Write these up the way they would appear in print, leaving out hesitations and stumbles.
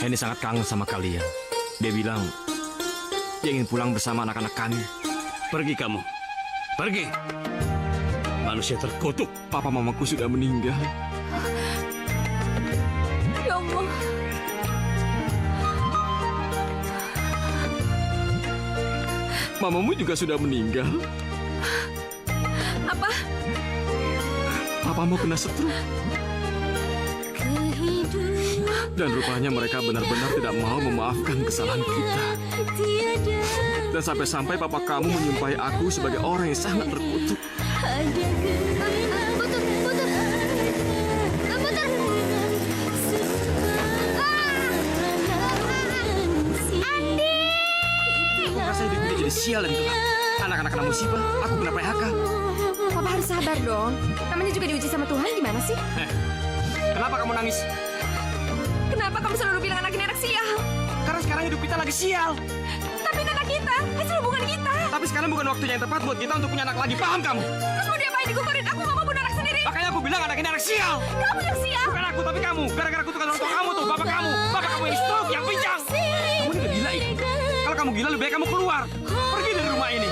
Henny sangat kangen sama kalian. Dia bilang dia ingin pulang bersama anak-anak kami. Pergi kamu. Pergi. Manusia terkutuk. Papa mamaku sudah meninggal. Ya Allah. Mamamu juga sudah meninggal. Apa? Papamu kena stroke. Dan rupanya mereka benar-benar tidak mau memaafkan kesalahan kita. Dan sampai-sampai papa kamu menyumpahi aku sebagai orang yang sangat terkutuk. Saya hidup ini jadi sial dan gelap. Anak-anak kena musibah, aku kena PHK. Papa harus sabar dong. Namanya juga diuji sama Tuhan, gimana sih? Kenapa kamu nangis? Kenapa kamu selalu bilang anak ini anak sial? Karena sekarang hidup kita lagi sial. Tapi itu anak kita, hasil hubungan kita. Tapi sekarang bukan waktunya yang tepat buat kita untuk punya anak lagi, paham kamu? Terus mau diapain digugurin? Aku nggak mau bunuh anak sendiri. Makanya aku bilang anak ini anak sial. Kamu yang sial. Bukan aku, tapi kamu. Gara-gara kutukan orang tua kamu tuh, bapak kamu. Bapak kamu yang stroke, yang pincang. Kamu ini gila ya? Kalau kamu gila, lebih baik kamu keluar. Pergi dari rumah ini.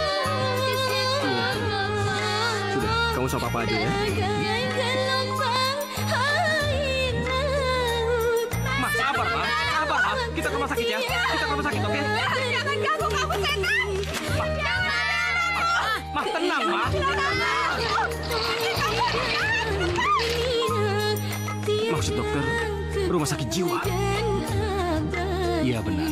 Sudah, kamu sama papa aja ya. Mas, sabar, Mas. Sabar, Mas. Kita ke rumah sakit ya. Kita ke rumah sakit, oke? Jangan ganggu kamu, setan. Mas, tenang, Mas. Maksud dokter, rumah sakit jiwa. Iya, benar.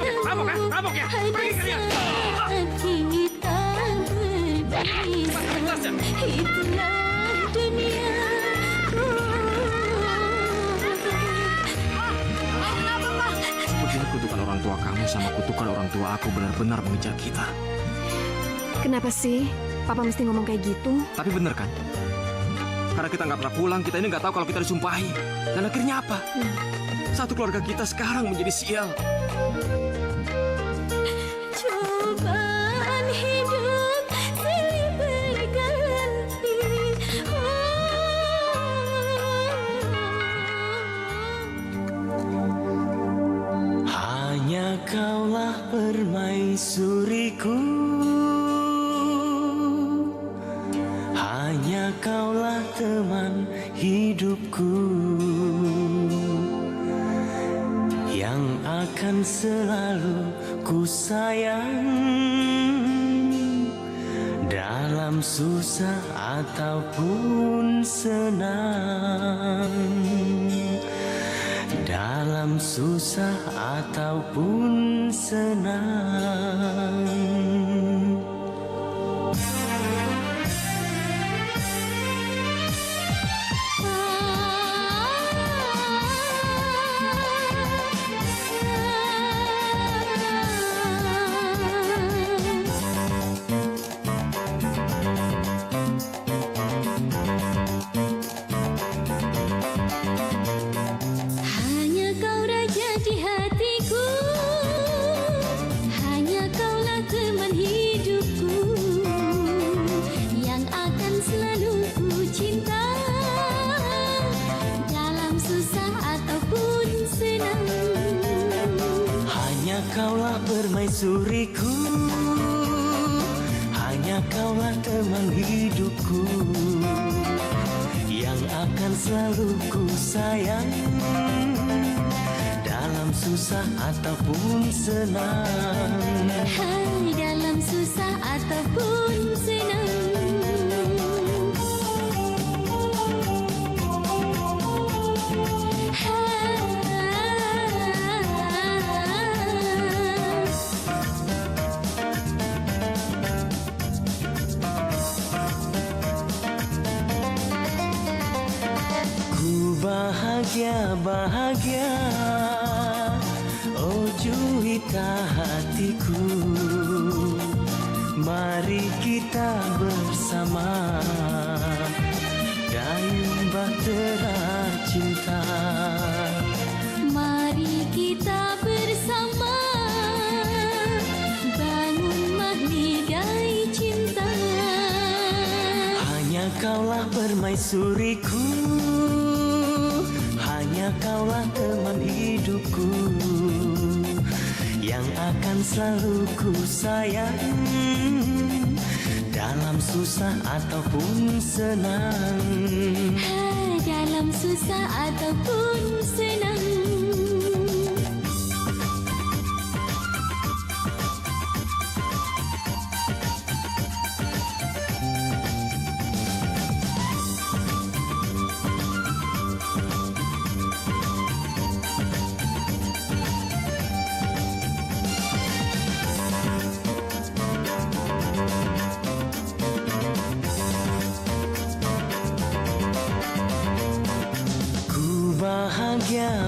Gak ada, Mbak. Rampok ya? Pergi kalian. Sepertinya kutukan orang tua kamu sama kutukan orang tua aku benar-benar mengejar kita. Kenapa sih Papa mesti ngomong kayak gitu? Tapi bener kan? Karena kita nggak pernah pulang, kita ini nggak tahu kalau kita disumpahi. Dan akhirnya apa? Satu keluarga kita sekarang menjadi sial. Cobaan hidup silih berganti. Hanya kaulah permaisuriku, hanya kaulah teman hidupku yang akan selalu ku sayang dalam susah ataupun senang, dalam susah ataupun senang. Hanya kau raja di hatiku, hanya kaulah teman hidupku yang akan selalu ku cinta dalam susah ataupun senang. Hanya kaulah permaisuriku, hanya kaulah teman hidupku yang akan selalu ku sayang dalam susah ataupun senang. Hai, dalam susah ataupun senang. Ku bahagia, oh juwita hatiku. Mari kita bersama dayung bahtera cinta. Mari kita bersama permaisuriku, hanya kaulah teman hidupku yang akan selalu ku sayang dalam susah ataupun senang. Dalam susah ataupun senang.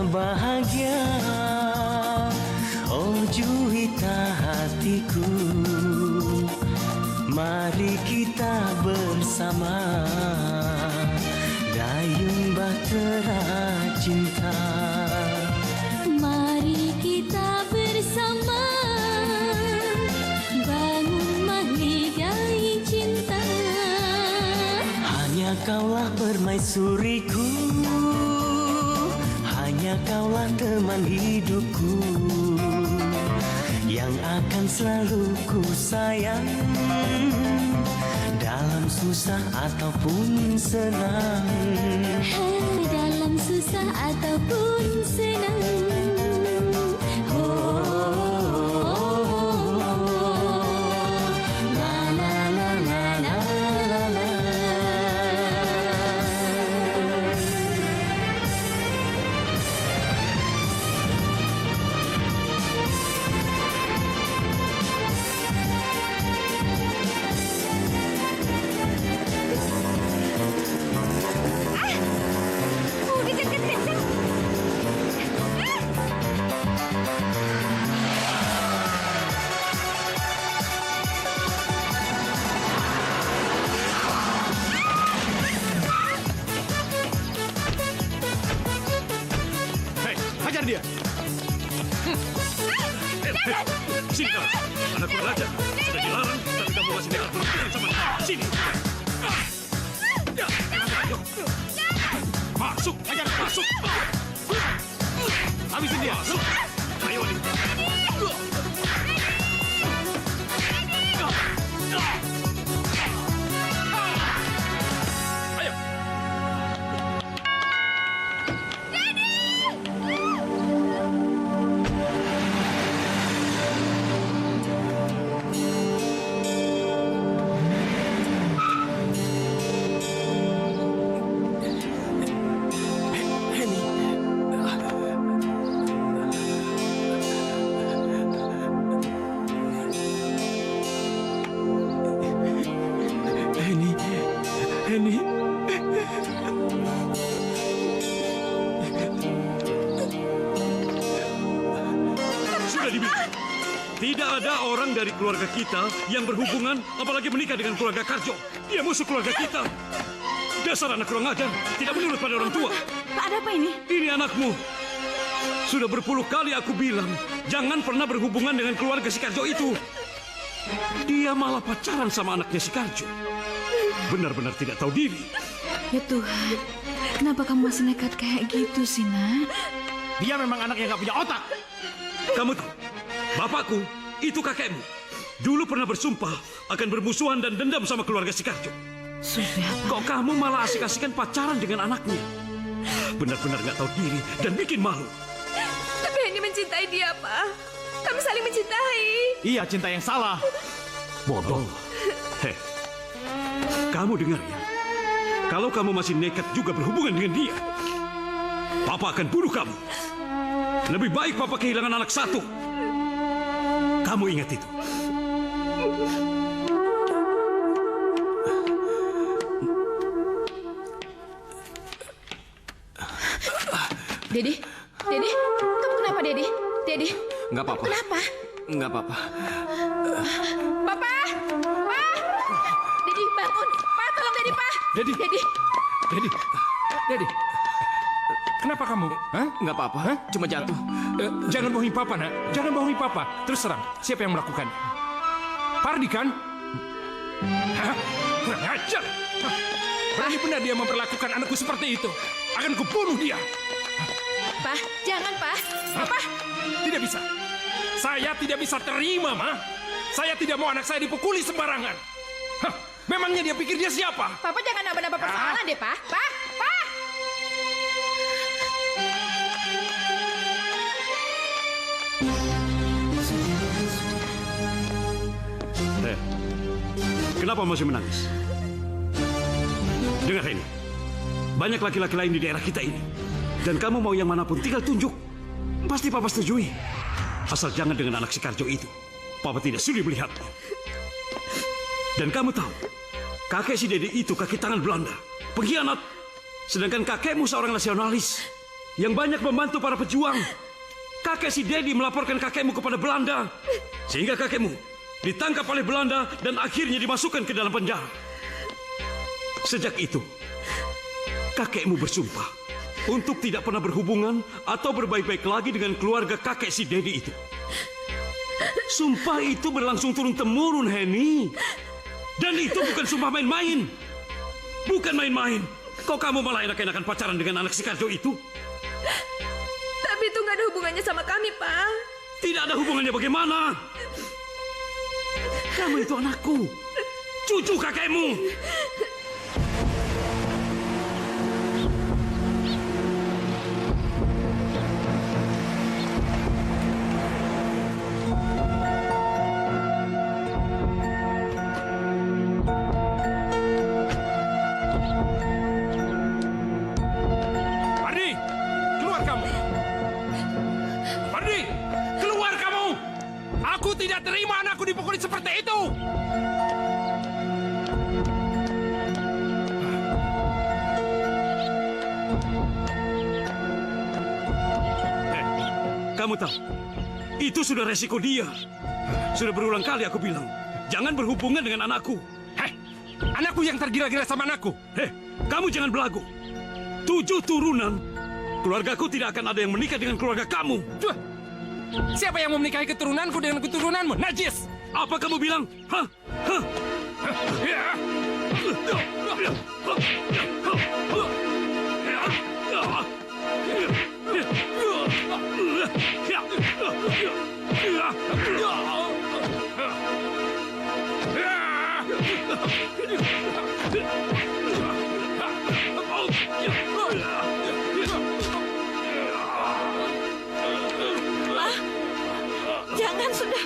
Bahagia, oh juwita hatiku, mari kita bersama dayung bahtera cinta. Mari kita bersama bangun mahligai cinta. Hanya kaulah permaisuriku, hanya kaulah teman hidupku yang akan selalu ku sayang dalam susah ataupun senang. Dalam susah ataupun senang. Hajar dia. Sini kau, anak kurang ajar. Sudah dilarang, tapi kamu masih nekat berhubungan sama dia. Sini. Masuk, hajar, masuk. Habisin dia. Ayo, Adi. Ayo. Henny. Sudah dibilang, tidak ada orang dari keluarga kita yang berhubungan, apalagi menikah dengan keluarga Karjo. Dia musuh keluarga kita. Dasar anak kurang ajar, tidak menurut pada orang tua. Pak, ada apa ini? Ini anakmu. Sudah berpuluh kali aku bilang, jangan pernah berhubungan dengan keluarga si Karjo itu. Dia malah pacaran sama anaknya si Karjo. Benar-benar tidak tahu diri. Ya Tuhan, kenapa kamu masih nekat kayak gitu sih, Nak? Dia memang anak yang gak punya otak. Kamu tahu, bapakku, itu kakekmu. Dulu pernah bersumpah akan bermusuhan dan dendam sama keluarga si Karjo. Sudah, Pak. Kok kamu malah asik-asikan pacaran dengan anaknya? Benar-benar gak tahu diri dan bikin malu. Tapi Henny mencintai dia, Pak. Kami saling mencintai. Iya, cinta yang salah. Bodoh. Hei, kamu dengar ya. Kalau kamu masih nekat juga berhubungan dengan dia, Papa akan bunuh kamu. Lebih baik Papa kehilangan anak satu. Kamu ingat itu. Dedi, kamu kenapa, Dedi? Dedi, Nggak apa-apa. kenapa? Nggak apa-apa. Papa! Pak! Dedi, bangun! Pak, tolong Dedi, Pak! Dedi. Dedi! Dedi. Kenapa kamu? Hah? Nggak apa-apa. Cuma jatuh. Jangan bohongi Papa, nak. Jangan bohongi Papa. Terus terang, siapa yang melakukan? Pardi kan? Hah? Kurang ajar. Berani benar dia memperlakukan anakku seperti itu. Akan kubunuh dia. Pak, jangan, Pak. Papa. Tidak bisa. Saya tidak bisa terima, Ma. Saya tidak mau anak saya dipukuli sembarangan. Hah, memangnya dia pikir dia siapa? Papa jangan nambah-nambah persoalan deh, Pak. Pak, Pak. Kenapa masih menangis? Dengar ini. Banyak laki-laki lain di daerah kita ini. Dan kamu mau yang manapun, tinggal tunjuk. Pasti Papa setujui. Asal jangan dengan anak si Karjo itu. Papa tidak sudi melihatnya. Dan kamu tahu, kakek si Dedi itu kaki tangan Belanda. Pengkhianat. Sedangkan kakekmu seorang nasionalis. Yang banyak membantu para pejuang. Kakek si Dedi melaporkan kakekmu kepada Belanda. Sehingga kakekmu ditangkap oleh Belanda dan akhirnya dimasukkan ke dalam penjara. Sejak itu, kakekmu bersumpah untuk tidak pernah berhubungan atau berbaik-baik lagi dengan keluarga kakek si Dedi itu. Sumpah itu berlangsung turun-temurun, Henny. Dan itu bukan sumpah main-main. Bukan main-main. Kok kamu malah enak-enakan pacaran dengan anak si Karjo itu? Tapi itu nggak ada hubungannya sama kami, Pak. Tidak ada hubungannya bagaimana? Kamu itu anakku. Cucu kakekmu. Pardi, keluar kamu. Pardi, keluar kamu. Aku tidak terima anakku dipukuli seperti itu. Kamu tahu, itu sudah resiko dia. Sudah berulang kali aku bilang, jangan berhubungan dengan anakku. Hei, anakku yang tergila-gila sama anakku. Hei, kamu jangan belagu. 7 turunan. Keluargaku tidak akan ada yang menikah dengan keluarga kamu. Duh, siapa yang mau menikahi keturunanku dengan keturunanmu? Najis! Apa kamu bilang? Hah? Hah? Jangan, sudah.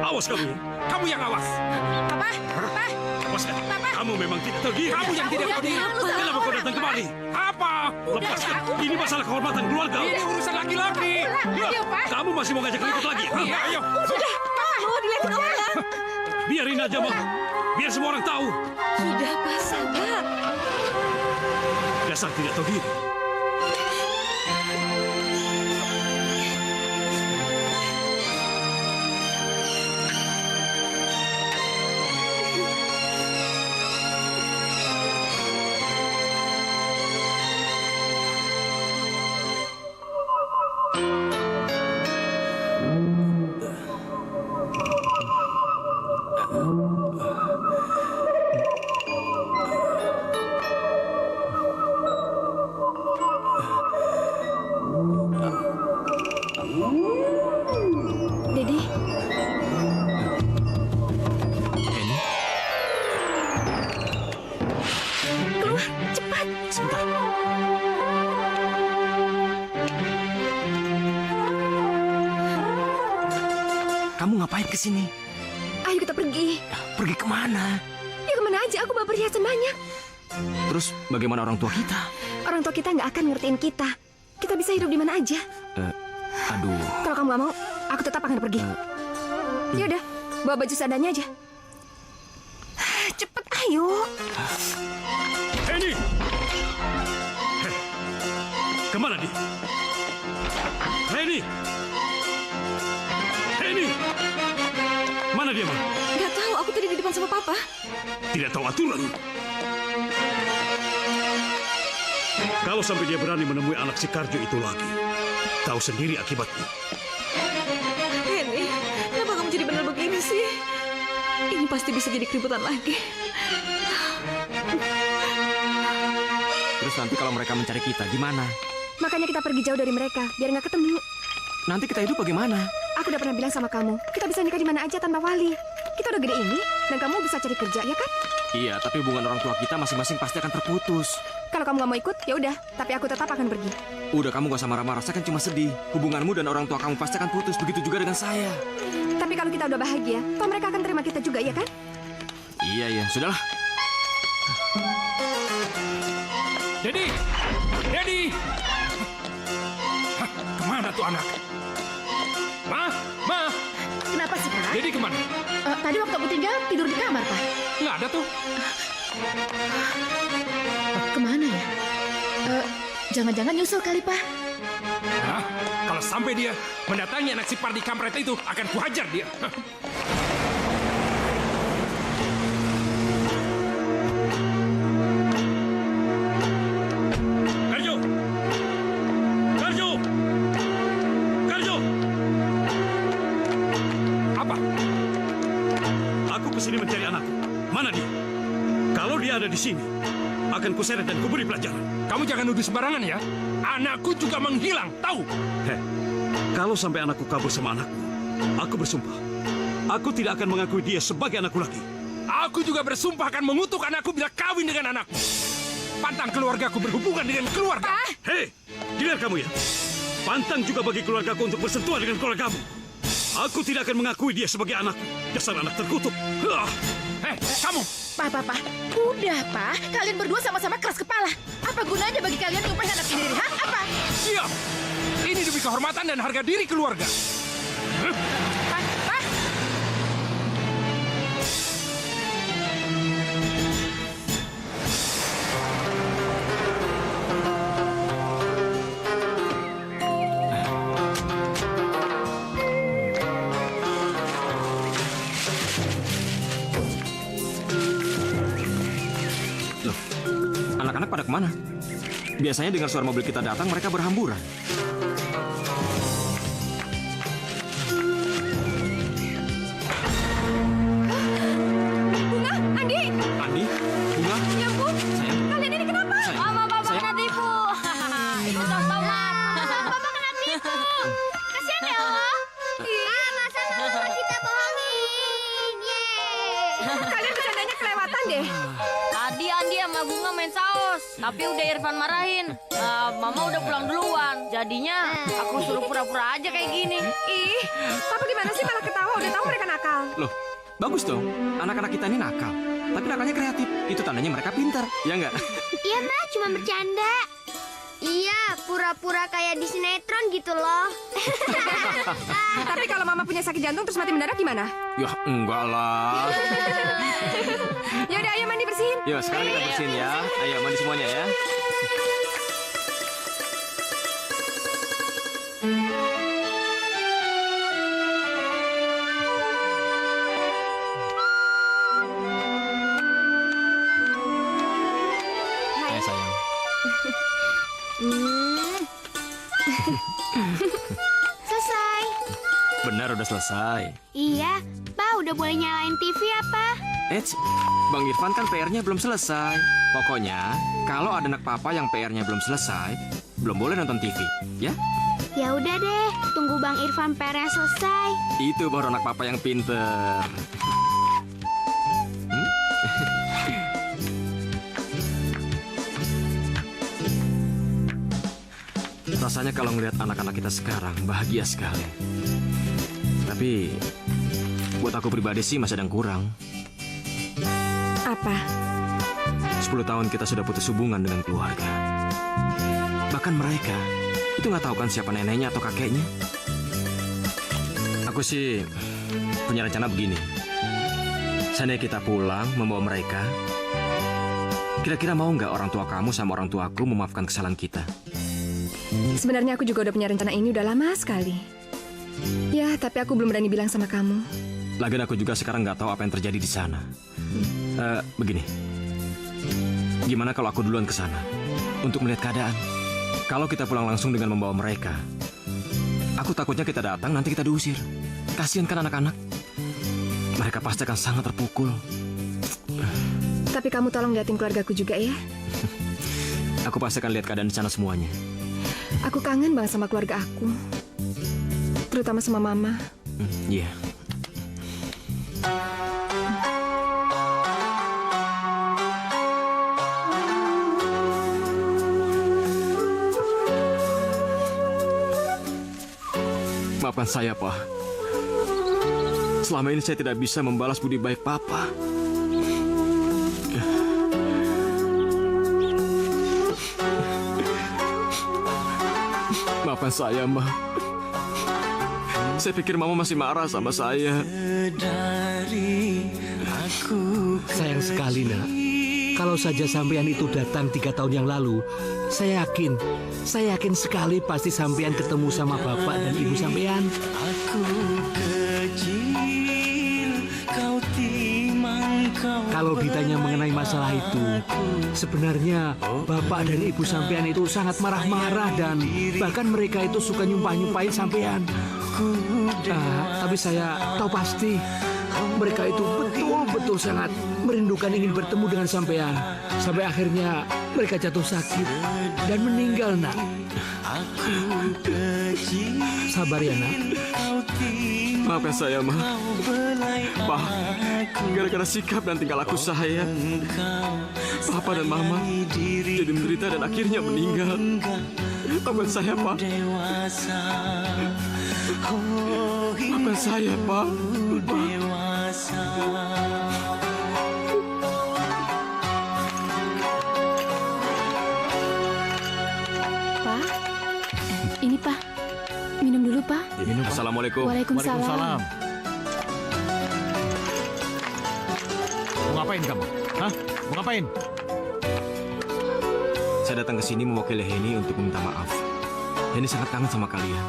Awas kamu. Kamu yang awas. Papa, Papa. Awas ya. Kamu memang tidak tahu diri. Kamu yang tidak tahu diri. Kenapa kau datang kemari? Apa? Lepaskan. Ini masalah kehormatan keluarga. Ini urusan laki-laki. Ayo, Pak. Kamu masih mau ngajak ribut lagi? Hah? Iya, ayo. Sudah, Pak. Mau dilihatin orang. Biarin aja, Ma. Biar semua orang tahu. Sudah, Pak. Sabar. Dasar tidak tahu diri. Dedi. Keluar, cepat. Sebentar. Kamu ngapain ke sini? Ayo kita pergi. Pergi kemana? Ya kemana aja, aku bawa perhiasan banyak. Terus bagaimana orang tua kita? Orang tua kita nggak akan ngertiin kita. Kita bisa hidup di mana aja. Aduh. Kalau kamu nggak mau, aku tetap akan pergi. Ya udah, bawa baju seadanya aja. Cepet, ayo. Henny! Hei, kemana dia? Henny! Henny! Mana dia, Ma? Nggak tahu, aku tadi di depan sama Papa. Tidak tahu aturan. Kalau sampai dia berani menemui anak si Karjo itu lagi, tahu sendiri akibatnya. Henny, kenapa kamu jadi benar begini sih? pasti bisa jadi keributan lagi. Terus nanti kalau mereka mencari kita, gimana? Makanya kita pergi jauh dari mereka, biar nggak ketemu. Nanti kita hidup bagaimana? Aku udah pernah bilang sama kamu, kita bisa nikah di mana aja tanpa wali. Kita udah gede ini, dan kamu bisa cari kerja, ya kan? Iya, tapi hubungan orang tua kita masing-masing pasti akan terputus. Kalau kamu nggak mau ikut, ya udah. Tapi aku tetap akan pergi. Udah, kamu gak usah marah-marah, saya kan cuma sedih. Hubunganmu dan orang tua kamu pasti akan putus, begitu juga dengan saya. Tapi kalau kita udah bahagia, toh mereka akan terima kita juga, ya kan? Iya, sudahlah. Dedi! Dedi! Hah, kemana tuh anak? Ma! Kenapa sih, Pak? Dedi kemana? Tadi waktu aku tinggal, tidur di kamar, Pak. Nggak ada tuh. Kemana ya? Jangan-jangan nyusul kali, Pak. Hah? Kalau sampai dia mendatangi anak si Pardi kampret itu, akan kuhajar dia. Hah. Karjo! Karjo! Karjo! Apa? Aku kesini mencari anakku. Mana dia? Kalau dia ada di sini, akan kuseret dan kuberi pelajaran. Kamu jangan nuduh sembarangan ya. Anakku juga menghilang, tahu? Heh, kalau sampai anakku kabur sama anakku, aku bersumpah, aku tidak akan mengakui dia sebagai anakku lagi. Aku juga bersumpah akan mengutuk anakku bila kawin dengan anakku. Pantang keluargaku berhubungan dengan keluarga. Hei, dengar kamu ya. Pantang juga bagi keluargaku untuk bersentuhan dengan keluargamu. Aku tidak akan mengakui dia sebagai anakku. Dasar anak terkutuk. Hei, kamu! Pak. Udah, Pak. Kalian berdua sama-sama keras kepala. Apa gunanya bagi kalian nyumpahin anak sendiri, hah? Apa? Diam! Ini demi kehormatan dan harga diri keluarga. Pak. Loh, anak-anak pada kemana? Biasanya dengar suara mobil kita datang, mereka berhamburan. Bunga, Andi, Andi, Bunga, ya ampun, sayang, kalian ini kenapa? sayang, Mama, Bapak sayang. kena tipu. Itu tomat. Bapak kena tipu. Kasihan ya, Allah. Masa kita bohongin. Kalian bercandanya kelewatan deh. Tadi Andi sama Bunga main saus, tapi udah Irfan marahin. Mama udah pulang duluan. Jadinya aku suruh pura-pura aja kayak gini. Ih, Papa gimana sih malah ketawa? Udah tahu mereka nakal. Loh, bagus dong. Anak-anak kita ini nakal. Tapi nakalnya kreatif. Itu tandanya mereka pintar, ya nggak? Iya, Ma, cuma bercanda. Iya, pura-pura kayak di sinetron gitu loh. Tapi kalau Mama punya sakit jantung terus mati mendadak gimana? Ya, enggak lah. Ya udah, ayo mandi bersihin. Yuk, sekarang kita bersihin ya. Ayo, mandi semuanya ya. Hai, sayang. Selesai. Benar, udah selesai. Iya, Pa, udah boleh nyalain TV apa? Bang Irfan kan PR-nya belum selesai. Pokoknya, kalau ada anak papa yang PR-nya belum selesai, belum boleh nonton TV, ya? Ya udah deh, tunggu Bang Irfan PR-nya selesai. Itu baru anak papa yang pinter. Rasanya kalau ngelihat anak-anak kita sekarang bahagia sekali. Tapi buat aku pribadi sih masih ada yang kurang. Apa? 10 tahun kita sudah putus hubungan dengan keluarga. Bahkan mereka itu nggak tahu kan siapa neneknya atau kakeknya. Aku sih punya rencana begini. Seandainya kita pulang membawa mereka, kira-kira mau nggak orang tua kamu sama orang tuaku memaafkan kesalahan kita? Sebenarnya aku juga udah punya rencana ini udah lama sekali. Ya, tapi aku belum berani bilang sama kamu. Lagian aku juga sekarang nggak tahu apa yang terjadi di sana. Begini, gimana kalau aku duluan ke sana untuk melihat keadaan? Kalau kita pulang langsung dengan membawa mereka, aku takutnya kita datang nanti kita diusir. Kasihan kan anak-anak. mereka pasti akan sangat terpukul. Tapi kamu tolong liatin keluargaku juga ya. Aku pasti akan lihat keadaan di sana semuanya. Aku kangen banget sama keluarga aku. Terutama sama mama. Iya. Maafkan saya, Pak. Selama ini saya tidak bisa membalas budi baik Papa. Maafkan saya, Ma. Saya pikir Mama masih marah sama saya. Dari aku Sayang sekali, Nak. Kalau saja sampean itu datang 3 tahun yang lalu, saya yakin sekali pasti sampean ketemu sama bapak dan ibu sampean. Aku kecil, kau timang, kau Kalau ditanya mengenai masalah itu, sebenarnya bapak dan ibu sampean itu sangat marah-marah dan bahkan mereka itu suka nyumpah-nyumpahin sampean. Tapi saya tahu pasti mereka itu betul-betul sangat merindukan ingin bertemu dengan sampean. Sampai akhirnya mereka jatuh sakit dan meninggal, Nak. Sabar ya, Nak. Maafkan saya, Ma. Pak, gara-gara sikap dan tingkah laku saya, Papa dan Mama jadi menderita dan akhirnya meninggal. Maafkan saya, Pak. Maafkan saya, Pak. Pak, ini Pak. Minum dulu, Pak. Assalamualaikum. Waalaikumsalam. Mau ngapain kamu? Hah? Mau ngapain? Saya datang ke sini mewakili Henny untuk meminta maaf. Henny sangat kangen sama kalian.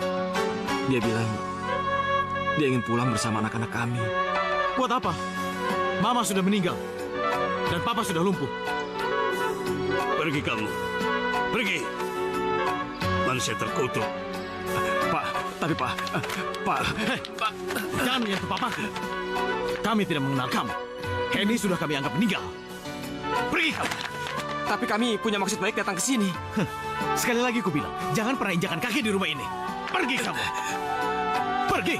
Dia bilang dia ingin pulang bersama anak-anak kami. Buat apa? Mama sudah meninggal. Dan Papa sudah lumpuh. Pergi kamu. Pergi. Manusia terkutuk. Pak. Jangan menyentuh Papaku. Kami tidak mengenal kamu. Henny sudah kami anggap meninggal. Pergi kamu. Tapi kami punya maksud baik datang ke sini. Sekali lagi ku bilang, jangan pernah injakan kaki di rumah ini. Pergi kamu. Pergi.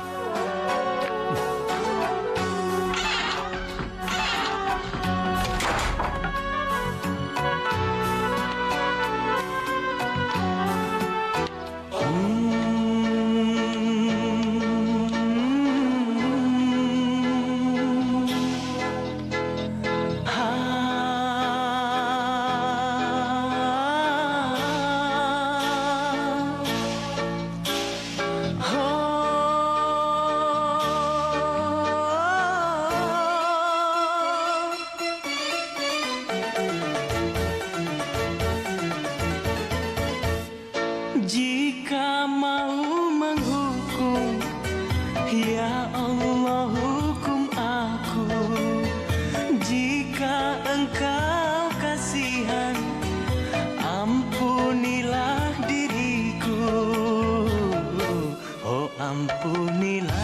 Jika mau menghukum, ya Allah hukum aku. Jika engkau kasihan, ampunilah diriku. Oh ampunilah,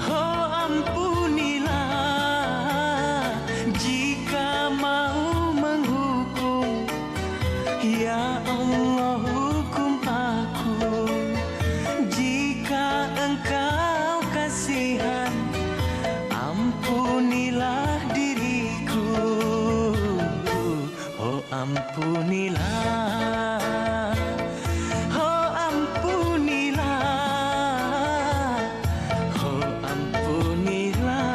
oh ampunilah. Jika mau menghukum, ya Allah hukum aku. Jika engkau kasihan, ampunilah diriku. Oh ampunilah, oh ampunilah, oh ampunilah.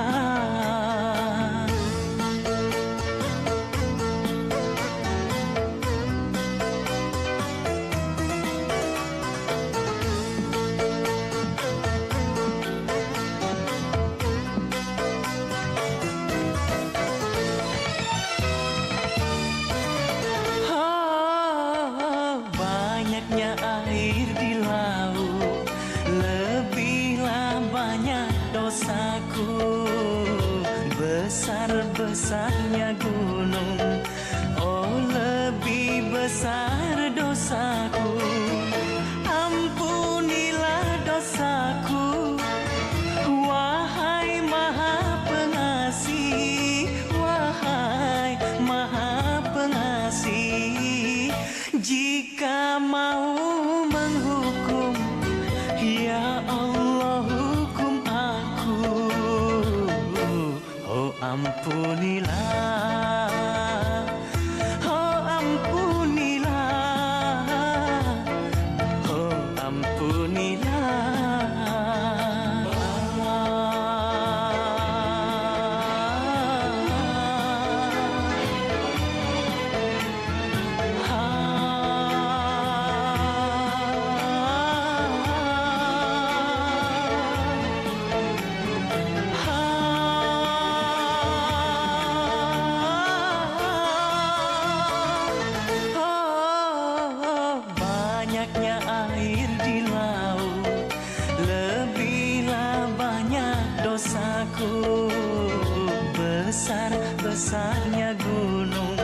Banyaknya air di laut, lebihlah banyak dosaku. Besar-besarnya gunung, oh lebih besar dosaku. Ampunilah dosaku, wahai Jika mau menghukum, ya Allah hukum aku. Oh ampunilah, oh ampunilah, oh ampunilah. Banyaknya air di laut, lebihlah banyak dosaku. Besar-besarnya gunung,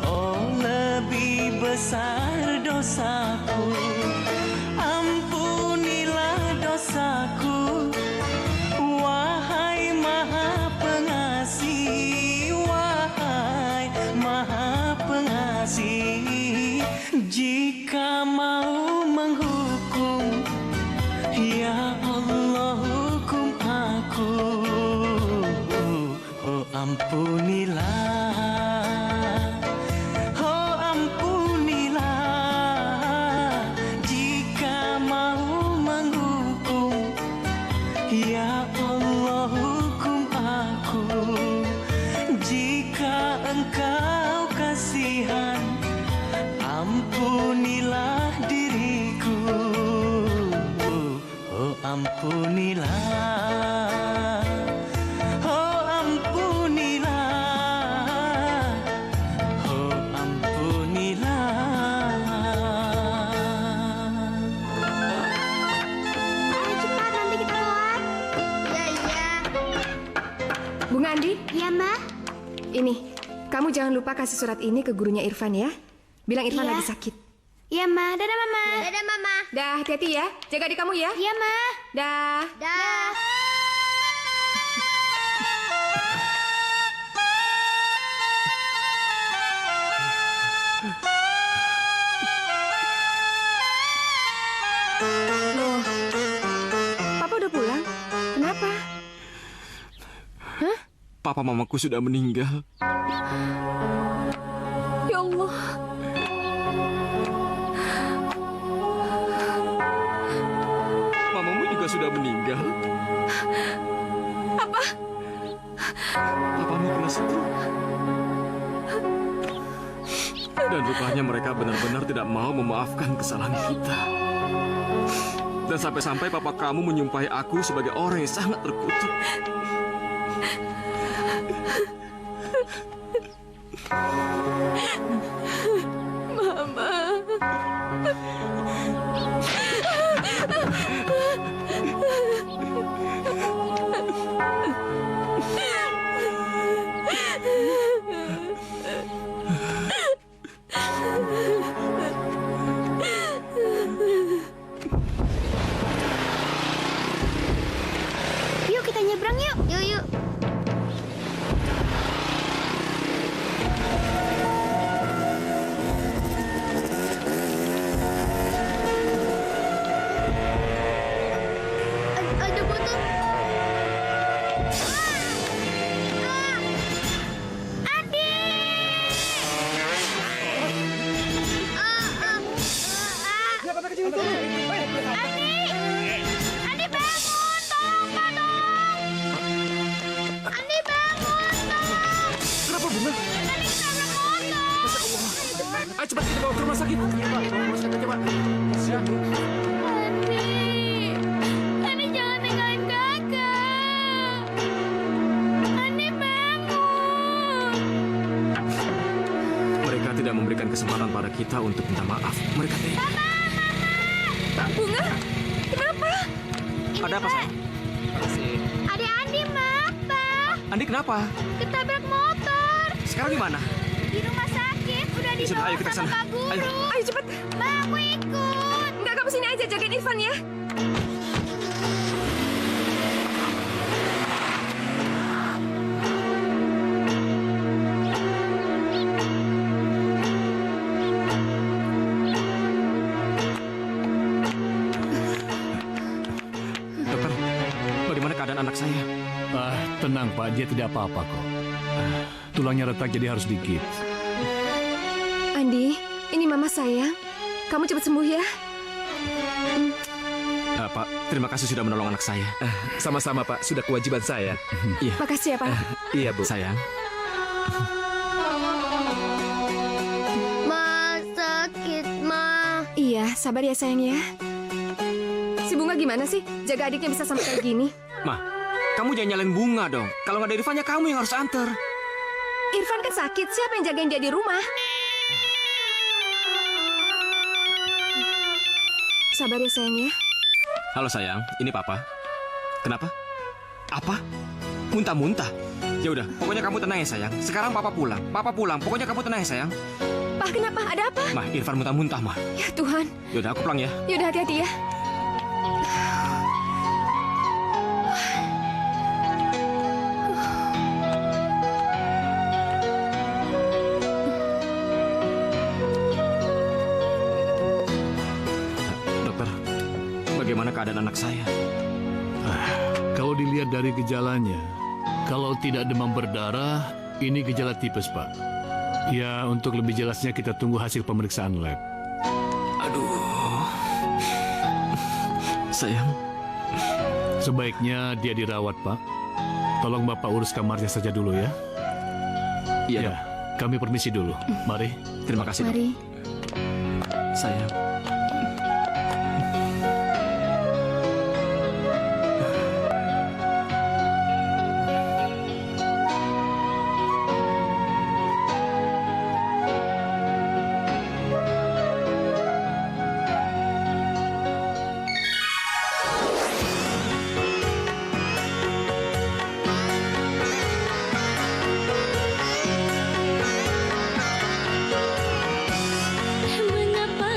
oh lebih besar dosaku. Ampunilah dosaku, wahai Maha Pengasih, wahai Maha Pengasih. Jika mau menghukum, ya Allah hukum aku. Oh ampunilah, oh ampunilah. Jika mau menghukum, ya Allah hukum aku. Jika engkau kasihan, ampunilah diriku. Oh ampunilah, oh ampunilah, oh ampunilah. Ayo cepat, nanti kita telat. Iya. Bunga Andi, Iya, Ma. ini. Kamu jangan lupa kasih surat ini ke gurunya Irfan ya. Bilang Irfan Iya. lagi sakit. Iya, Ma. Dadah, Mama. Dadah, Mama. Dah, hati-hati ya. Jaga diri kamu ya. Iya, Ma. Dah. Dah. Loh, Papa udah pulang? Kenapa? Papa mamaku sudah meninggal. Ya Allah. Mamamu juga sudah meninggal. Apa? Papamu kena stroke. Dan rupanya mereka benar-benar tidak mau memaafkan kesalahan kita. Dan sampai-sampai papa kamu menyumpahi aku sebagai orang yang sangat terkutuk. Yuk kita nyebrang yuk. Yuk. Ada botol. Adi. Adi bangun, tolong Pak, tolong. Adi bangun, tolong. Kenapa Bunga? Adi ketabrak motor. Ayo cepat kita bawa ke rumah sakit. Iya Pak, bawa ke rumah sakit coba. Siap. Adi jangan tinggalin kakak. Adi bangun. Mereka tidak memberikan kesempatan pada kita untuk minta maaf. Mereka tidak. Bunga, kenapa? Ada apa, sayang? Adi Andi, Ma, Pak. Andi kenapa? Ketabrak motor. Sekarang di mana? Di rumah sakit. Udah Ya sudah, dibawa ayo kita sama kesana. Pak Guru. Ayo. Ayo cepet. Ma, aku ikut. Enggak, kamu sini aja jagain Irfan ya. Tenang Pak, dia tidak apa-apa kok. Tulangnya retak jadi harus digips. Andi, ini Mama sayang. Kamu cepat sembuh ya. Pak, terima kasih sudah menolong anak saya. Sama-sama Pak, sudah kewajiban saya. Iya. Makasih ya, Pak. Iya Bu. Sayang. Ma, sakit, Ma. Iya, sabar ya sayang ya. Si Bunga gimana sih? Jaga adiknya bisa sampai kayak gini. Ma, kamu jangan nyalain Bunga dong. Kalau nggak ada Irfannya, kamu yang harus antar. Irfan kan sakit, siapa yang jagain dia di rumah? Sabar ya sayang ya. Halo sayang, ini Papa. Kenapa? Apa? Muntah-muntah? Ya udah, pokoknya kamu tenang ya sayang. Sekarang Papa pulang. Papa pulang. Pokoknya kamu tenang ya sayang. Pak, kenapa? Ada apa? Mah, Irfan muntah-muntah, Mah. Ya Tuhan. Yaudah, aku pulang ya. Yaudah, hati-hati ya. Dokter, bagaimana keadaan anak saya? Kalau dilihat dari gejalanya, kalau tidak demam berdarah, ini gejala tipes Pak. Ya, untuk lebih jelasnya kita tunggu hasil pemeriksaan lab. Aduh. Sayang. Sebaiknya dia dirawat Pak. Tolong Bapak urus kamarnya saja dulu ya. Iya, Ya, kami permisi dulu. Mari. Terima kasih, Dok. Mari. Sayang. Mengapa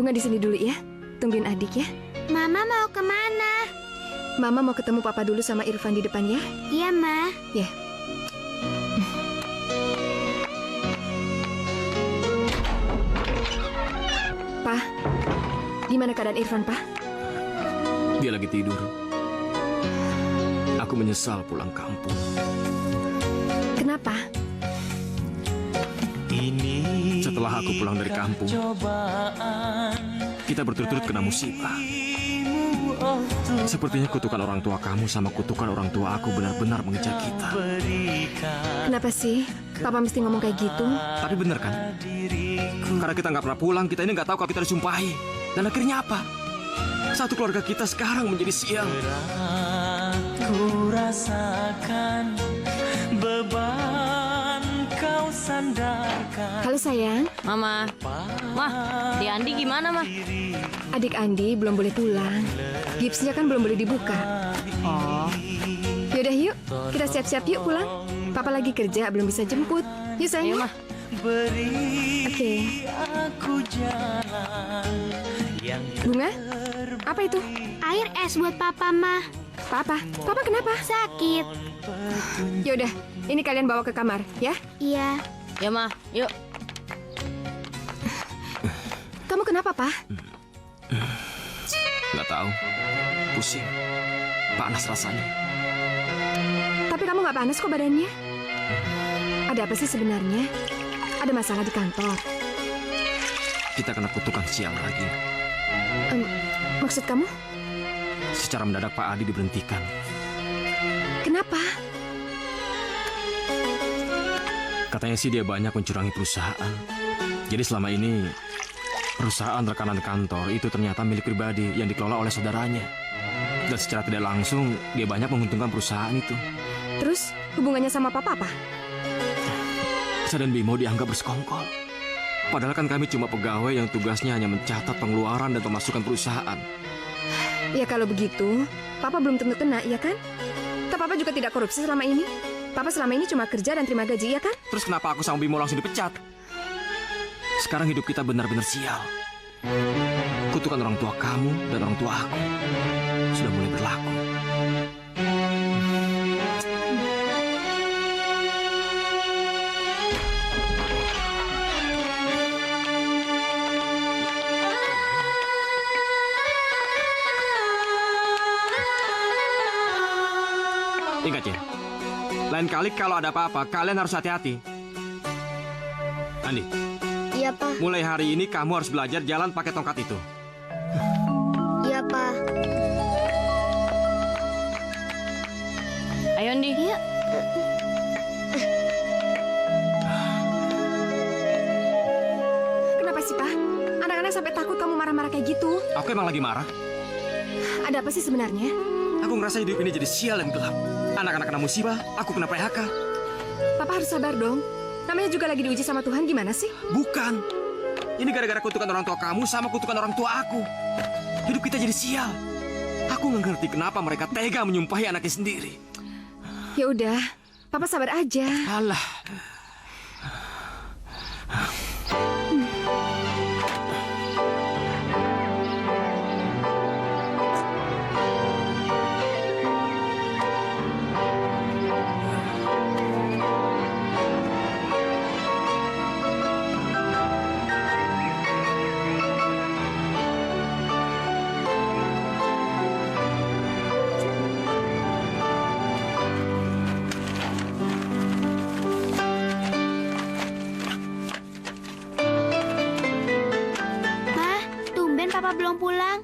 Bunga di sini dulu ya. Tungguin adik ya. Mama mau kemana? Mama mau ketemu Papa dulu sama Irfan di depan ya. Iya, Ma. Ya. Pa, gimana keadaan Irfan, Pa? Dia lagi tidur. Aku menyesal pulang kampung. Kenapa? Setelah aku pulang dari kampung, kita berturut-turut kena musibah. Sepertinya kutukan orang tua kamu sama kutukan orang tua aku benar-benar mengejar kita. Kenapa sih Papa mesti ngomong kayak gitu? Tapi benar kan? Karena kita nggak pernah pulang, kita ini nggak tahu kalau kita disumpahi. Dan akhirnya apa? Satu keluarga kita sekarang menjadi sial. Ku rasakan beban kau sandarkan. Halo sayang. Mama. Mah, di Andi gimana, Mah? Adik Andi belum boleh pulang. Gipsnya kan belum boleh dibuka. Oh. Yaudah yuk, kita siap-siap yuk pulang. Papa lagi kerja, belum bisa jemput. Yuk sayang. Ayo, Mah. Oke. Bunga, apa itu? Air es buat Papa, Ma. Papa kenapa? Sakit. Yaudah, ini kalian bawa ke kamar, ya? Iya. Ya, Mah. Yuk. Kamu kenapa, Pa? Nggak tahu. Pusing. Panas rasanya. Tapi kamu nggak panas kok badannya. Ada apa sih sebenarnya? Ada masalah di kantor? Kita kena kutukan sial lagi. Maksud kamu? Secara mendadak Pak Adi diberhentikan. Kenapa? Katanya sih dia banyak mencurangi perusahaan. Jadi selama ini perusahaan rekanan kantor itu ternyata milik pribadi yang dikelola oleh saudaranya. Dan secara tidak langsung dia banyak menguntungkan perusahaan itu. Terus hubungannya sama Papa apa? Saya dan Bimo dianggap bersekongkol. Padahal kan kami cuma pegawai yang tugasnya hanya mencatat pengeluaran dan pemasukan perusahaan. Ya kalau begitu, Papa belum tentu kena, ya kan? Toh Papa juga tidak korupsi selama ini. Papa selama ini cuma kerja dan terima gaji, ya kan? Terus kenapa aku sama Bimo langsung dipecat? Sekarang hidup kita benar-benar sial. Kutukan orang tua kamu dan orang tua aku sudah mulai berlaku. Ingat ya, lain kali kalau ada apa-apa, kalian harus hati-hati. Andi. Iya, Pa. Mulai hari ini kamu harus belajar jalan pakai tongkat itu. Iya, Pa. Ayo, Andi. Iya. Kenapa sih, Pa? Anak-anak sampai takut kamu marah-marah kayak gitu. Aku emang lagi marah. Ada apa sih sebenarnya? Aku ngerasa hidup ini jadi sial dan gelap. Anak-anak kena musibah, aku kena PHK. Papa harus sabar dong. Namanya juga lagi diuji sama Tuhan, gimana sih? Bukan. Ini gara-gara kutukan orang tua kamu sama kutukan orang tua aku. Hidup kita jadi sial. Aku nggak ngerti kenapa mereka tega menyumpahi anaknya sendiri. Ya udah, Papa sabar aja. Alah. Papa belum pulang?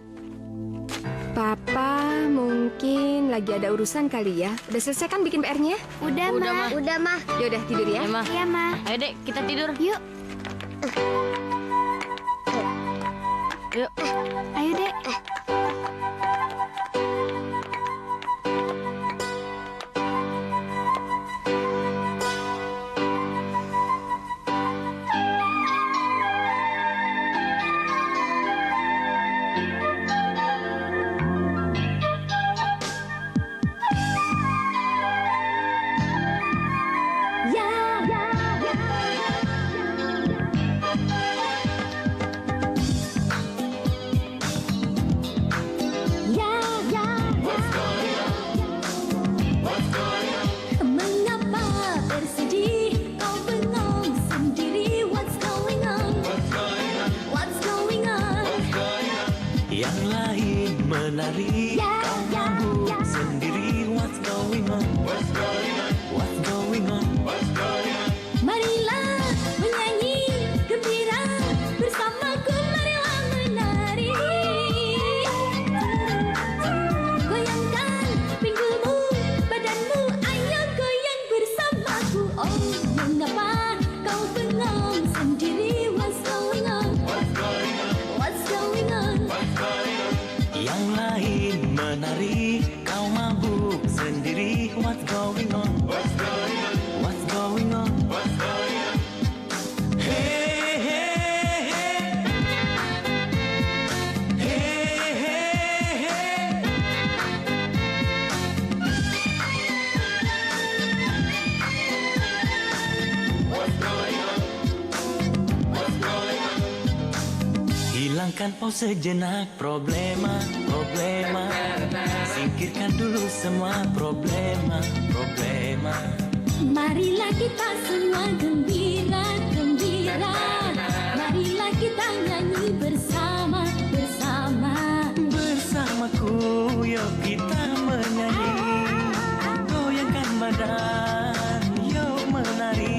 Papa mungkin lagi ada urusan kali ya. Udah selesai kan bikin PR-nya? Udah, Udah, Ma. Ma. Udah, Ma. Ya udah tidur ya. Ya, Mah. Iya, Ma. Ayo, Dek, kita tidur. Yuk. Yuk. Ayo, Dek. Hilangkan pause sejenak problema. Singkirkan dulu semua problema. Marilah kita semua gembira. Marilah kita nyanyi bersama. Bersamaku yuk kita menyanyi. Goyangkan badan, yuk menari.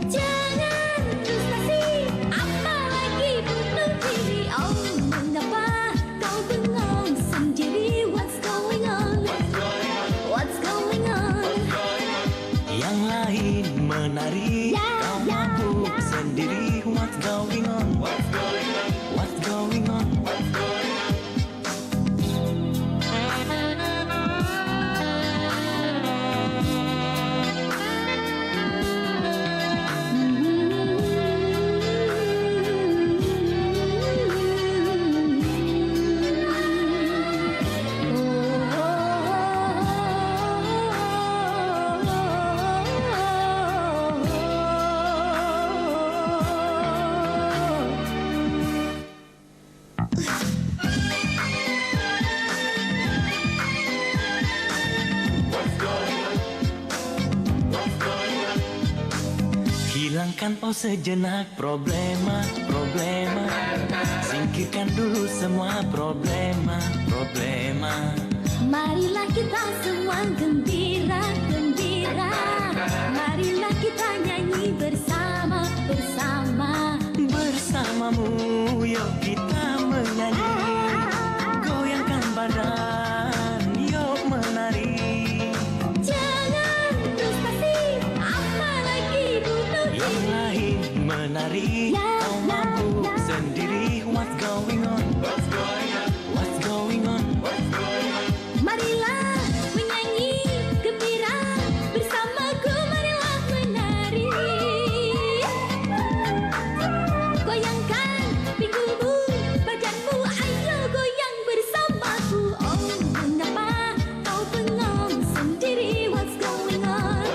Jangan frustasi, apalagi bunuh diri. Oh, mengapa kau bengong sendiri? What's going on? Yang lain menari, kau mabuk sendiri. What's going on? Hilangkan pause sejenak problema. Singkirkan dulu semua problema. Marilah kita semua gembira. Marilah kita nyanyi bersama. Bersamamu yuk kita menyanyi. Goyangkan badan, yuk menari. Jangan frustasi, apalagi bunuh diri. Yang lain menari, kau mabuk sendiri. What's going on? Marilah menyanyi gembira bersamaku. Marilah menari. Goyangkan pinggulmu, badanmu, ayo goyang bersamaku. Oh, mengapa kau bengong sendiri? What's going on?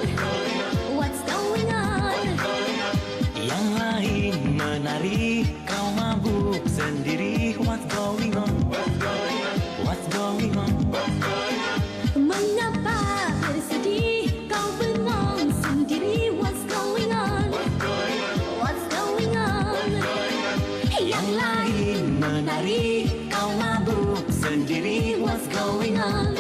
Yang lain menari, kau mabuk sendiri. What's going on? Mengapa bersedih kau bengong sendiri? What's going on? Yang lain menari, kau mabuk sendiri. What's going on?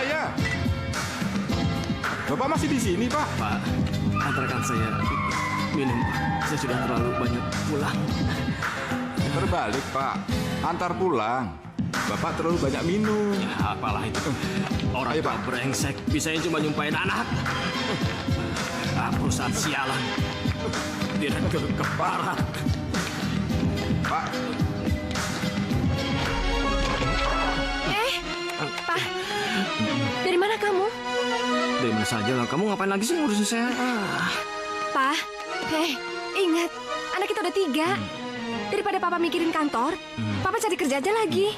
Ya. Bapak masih di sini, Pak? Pak, antarkan saya minum, Pak. Saya sudah terlalu banyak pulang. Terbalik, Pak. Antar pulang. Bapak terlalu banyak minum. Ya, apalah itu. Orang tua brengsek, bisanya cuma nyumpain anak. Perusahaan sialan. Direktur keparat. Pak. Pak, dari mana kamu? Dari mana saja lah. Kamu ngapain lagi sih ngurusin saya? Pak, ingat, anak kita udah 3. Daripada Papa mikirin kantor, Papa cari kerja aja lagi.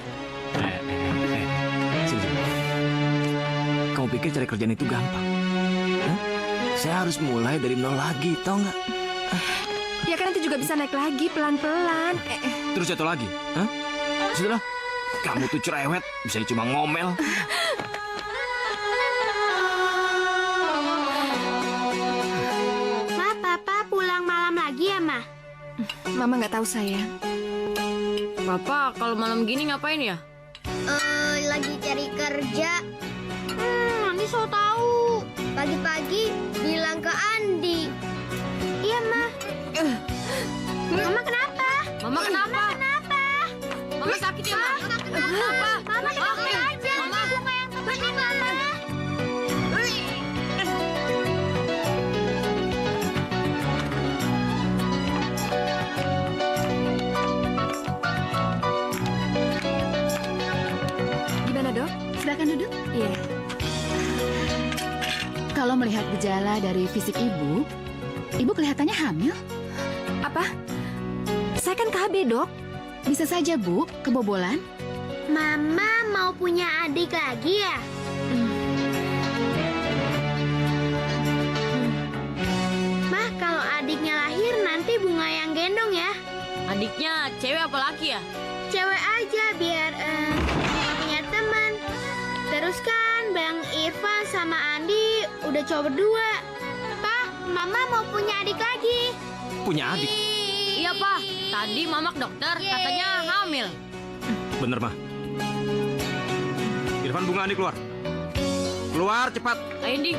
Sini. Kamu pikir cari kerjaan itu gampang? Saya harus mulai dari nol lagi, tau nggak? Ya kan nanti juga bisa naik lagi pelan-pelan. Terus jatuh lagi? Sudahlah, kamu tuh cerewet, bisa cuma ngomel. Ma, Papa pulang malam lagi ya, Ma? Mama nggak tahu, sayang. Papa, kalau malam gini ngapain ya? Lagi cari kerja. Nanti so tahu. Pagi-pagi bilang ke Andi. Iya, Ma. Mama kenapa? Mama kenapa? Mama sakit ya, Ma? Mama kenapa? Mama kenapa aja? Mama bunga yang temenin Mama. silakan duduk. Iya. Kalau melihat gejala dari fisik ibu kelihatannya hamil. Apa? Saya kan KB, Dok. Bisa saja, Bu, kebobolan. Mama mau punya adik lagi ya? Mah, kalau adiknya lahir nanti Bunga yang gendong ya? Adiknya cewek apa laki ya? Cewek aja biar Bunga punya teman. Terus kan Bang Irfan sama Andi udah cowok berdua. Pak, Mama mau punya adik lagi. Punya adik? Iya, Pak. Tadi Mama ke dokter, katanya hamil. Bener, mah. Irfan, Bunga, Andi keluar. Keluar, cepat. Ayo, Indi.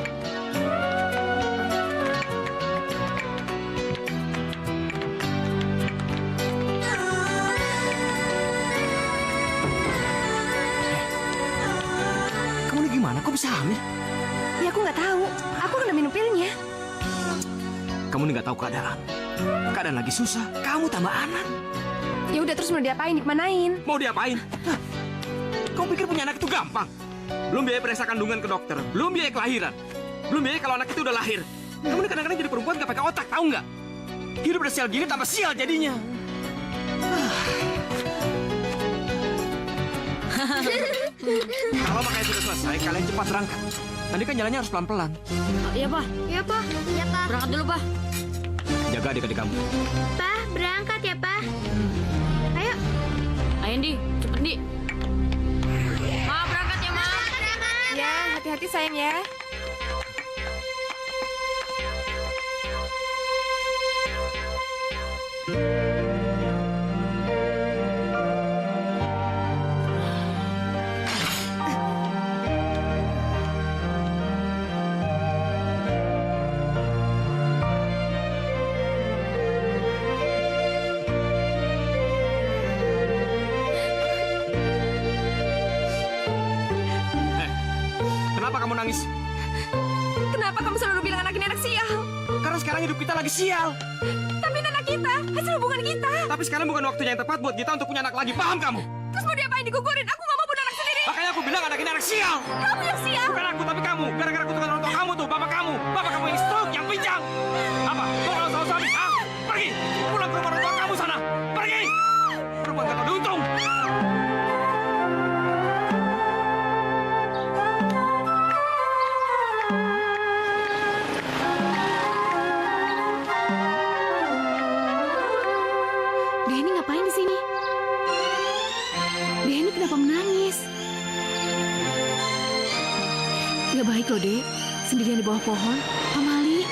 Kamu ini gimana? Kok bisa hamil? Ya aku nggak tahu. Aku kan udah minum pilnya. Kamu ini nggak tahu keadaan. Keadaan lagi susah. Kamu tambah anak. Ya udah, terus mau diapain? Dikemanain? Mau diapain? Hah? Kamu pikir punya anak itu gampang? Belum biaya periksa kandungan ke dokter, belum biaya kelahiran, belum biaya kalau anak itu udah lahir. Kamu ini kadang-kadang jadi perempuan gak pakai otak, tahu nggak? Hidup udah sial gini tambah sial jadinya. Kalau makanya sudah selesai, kalian cepat berangkat. Nanti kan jalannya harus pelan-pelan. Iya, Pak. Iya, Pak. Iya, Pak. Berangkat dulu, Pak. Jaga adik-adik kamu. Pak, berangkat ya, Pak. Ayo. Ayo, Indi. Cepet, Indi. Ma, berangkat ya, Ma. Ya, hati-hati sayang ya. Kenapa kamu nangis? Kenapa kamu selalu bilang anak ini anak sial? Karena sekarang hidup kita lagi sial. Tapi ini anak kita, hasil hubungan kita. Tapi sekarang bukan waktunya yang tepat buat kita untuk punya anak lagi. Paham kamu? Terus mau diapain? Digugurin? Aku nggak mau punya anak sendiri. Makanya aku bilang anak ini anak sial. Kamu yang sial. Bukan aku, tapi kamu. Gara-gara kutukan orang tua kamu tuh, bapak kamu. Bapak kamu yang stroke, yang pincang. Apa? Mau kalau sama suami? Hah? Pergi. Pulang ke rumah orang tua kamu sana. Pergi. Perempuan gak tahu untung. Denny ngapain di sini? Denny kenapa menangis? Gak baik loh, Dek. Sendirian di bawah pohon. Pamali.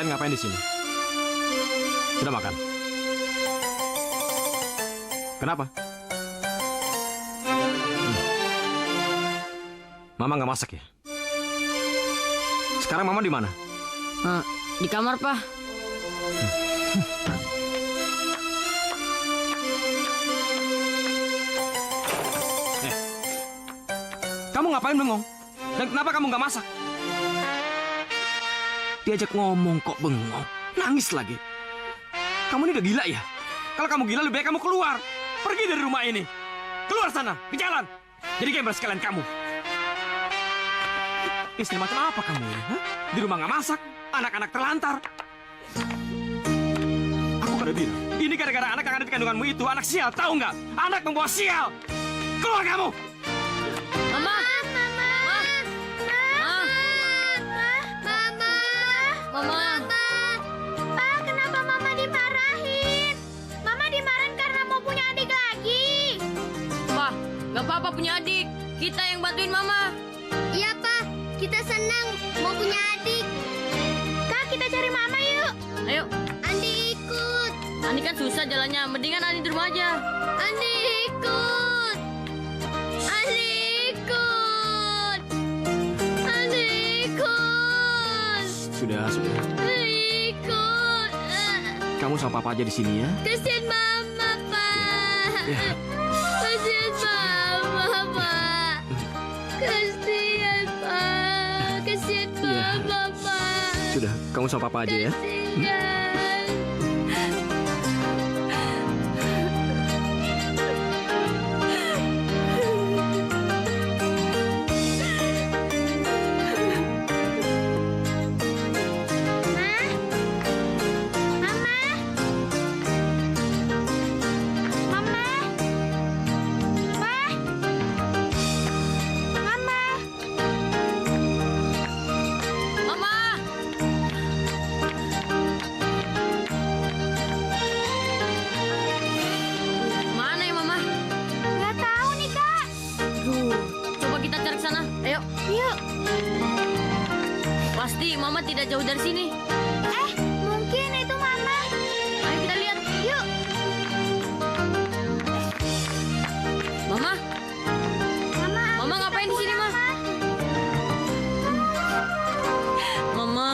Kalian ngapain di sini? Sudah makan? Kenapa? Mama nggak masak ya? Sekarang Mama di mana? Di kamar, Pak. Kamu ngapain bengong? Dan kenapa kamu nggak masak? Diajak ngomong kok bengong, nangis lagi. Kamu ini udah gila ya? Kalau kamu gila lebih baik kamu keluar. Pergi dari rumah ini. Keluar sana, ke jalan. Jadi gembel sekalian kamu. Istri macam apa kamu ini? Hah? Di rumah nggak masak, anak-anak terlantar. Aku kan udah bilang, ini gara-gara anak yang ada di kandunganmu itu anak sial, tahu nggak? Anak membawa sial. Keluar kamu. Mama. Mama. Pak, kenapa Mama dimarahin? Mama dimarahin karena mau punya adik lagi. Pak, nggak apa-apa punya adik. Kita yang bantuin Mama. Iya, Pak. Kita senang mau punya adik. Kak, kita cari Mama yuk. Ayo. Andi ikut. Andi kan susah jalannya. Mendingan Andi di rumah aja. Andi ikut. Andi ikut. Andi ikut. Sudah. Ikut. Kamu sama Papa aja di sini ya. Kasihan Mama, Pak. Ya. Kasihan Mama, Pak. Kasihan, Pak. Kasihan Mama, Pak. Sudah, kamu sama Papa aja ya. Kasihan. Mama. Mana ya Mama? Nggak tahu nih, Kak. Coba kita cari ke sana. Ayo. Yuk. Pasti Mama tidak jauh dari sini. Mungkin itu Mama. Ayo kita lihat. Yuk. Mama. Mama ngapain di sini, Ma? Mama.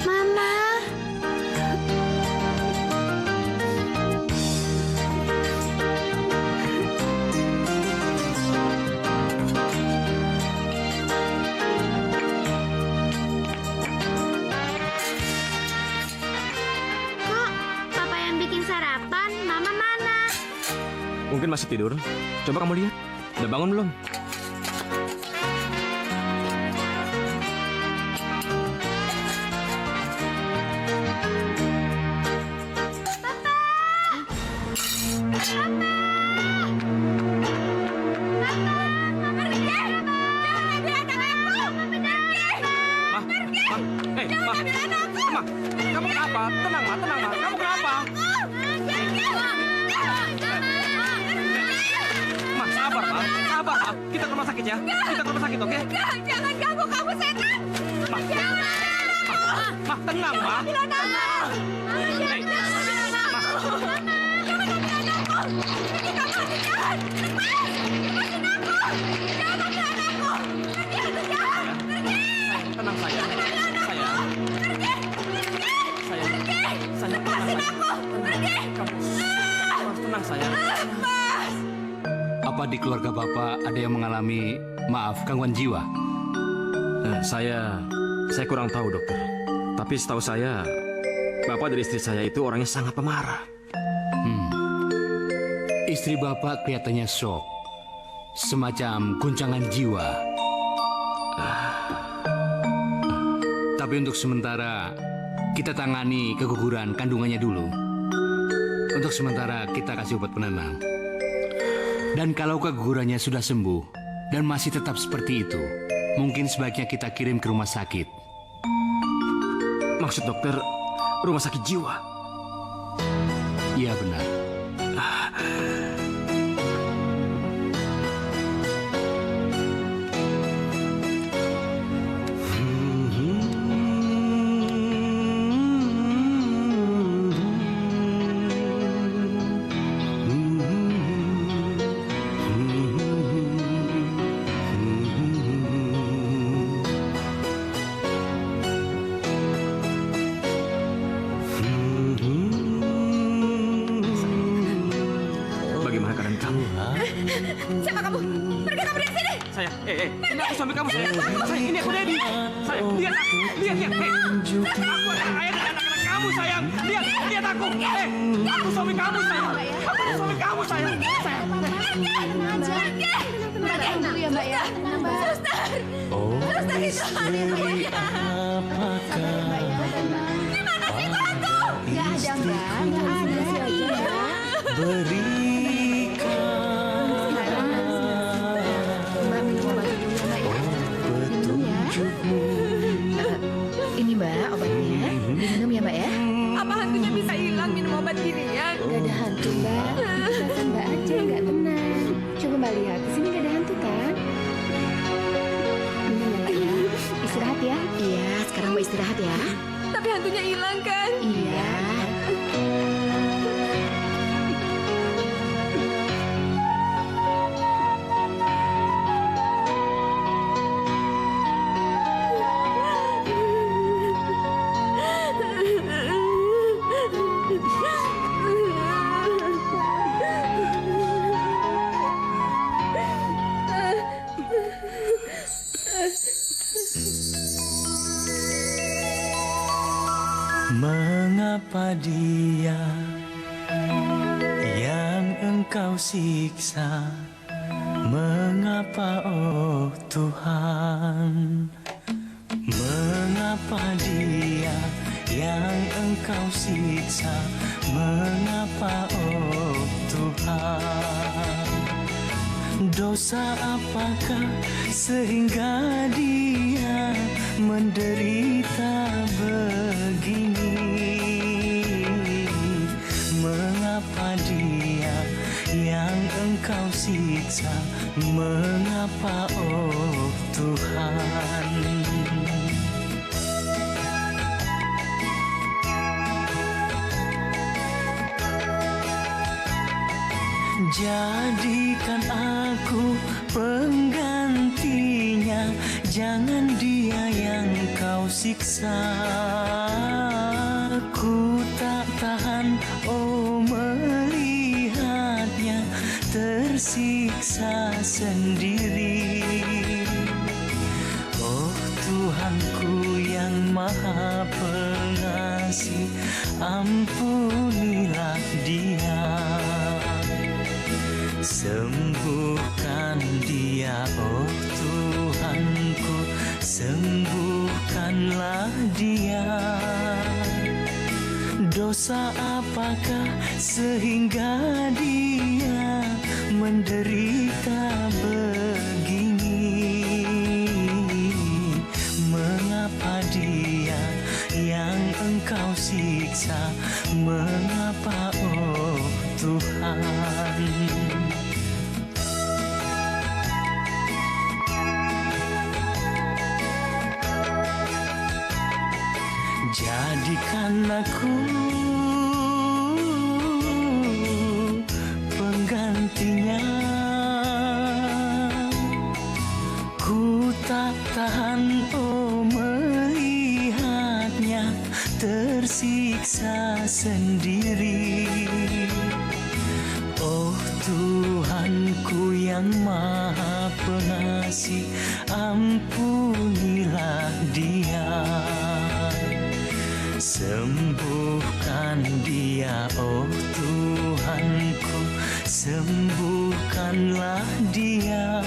Mama. Kok Papa yang bikin sarapan, Mama mana? Mungkin masih tidur. Coba kamu lihat. Udah bangun belum? Kamu kenapa? Tenang, Ma. Kamu kenapa? Ma, sabar, Ma. Kita ke rumah sakit ya. Kita ke rumah sakit, oke? Jangan ganggu kamu setan. Ma, tenang, Ma. Tenang, sayang. Tenang, sayang. Apa di keluarga Bapak ada yang mengalami, maaf, gangguan jiwa? Saya kurang tahu, dokter. Tapi setahu saya, Bapak dan istri saya itu orangnya sangat pemarah. Istri Bapak kelihatannya shock, semacam guncangan jiwa. Tapi untuk sementara, kita tangani keguguran kandungannya dulu. Untuk sementara, kita kasih obat penenang. Dan kalau kegugurannya sudah sembuh dan masih tetap seperti itu, mungkin sebaiknya kita kirim ke rumah sakit. Maksud dokter, rumah sakit jiwa? Iya, benar. Ini aku suami kamu, sayang. Sayang, ini aku Dedi. Sayang, lihat aku. Lihat. Aku adalah ayah dan anak-anak kamu, sayang. Lihat aku. Aku suami kamu, sayang. Aku suami kamu, sayang. Tenang dulu ya, Mbak ya. Suster! Suster, itu ada Gimana sih itu hantu? Nggak ada, Mbak. Nggak ada. Ini Mbak obatnya, diminum ya Mbak ya. Apa hantunya bisa hilang minum obat ginian? Gak ada hantu Mbak, perasaan Mbak aja nggak tenang. Coba Mbak lihat, di sini gak ada hantu kan? Minum ya Mbak ya, istirahat ya. Iya, sekarang Mbak istirahat ya. Tapi hantunya hilang kan? Iya. Mengapa dia yang engkau siksa? Mengapa oh Tuhan? Mengapa dia yang engkau siksa? Mengapa oh Tuhan? Dosa apakah sehingga dia menderita begini? Mengapa dia yang engkau siksa? Mengapa oh Tuhan? Jadikan aku penggantinya, jangan dia yang kau siksa. Ku tak tahan oh melihatnya tersiksa sendiri. Oh Tuhanku yang maha pengasih, ampunilah dia. Sembuhkan dia, oh Tuhanku, sembuhkanlah dia. Dosa apakah sehingga dia menderita begini? Mengapa dia yang engkau siksa? Mengapa oh Tuhan? Jadikan aku penggantinya. Ku tak tahan oh melihatnya tersiksa sendiri. Oh Tuhanku yang maha pengasih, ampunilah dia. Sembuhkan dia, oh Tuhanku, sembuhkanlah dia.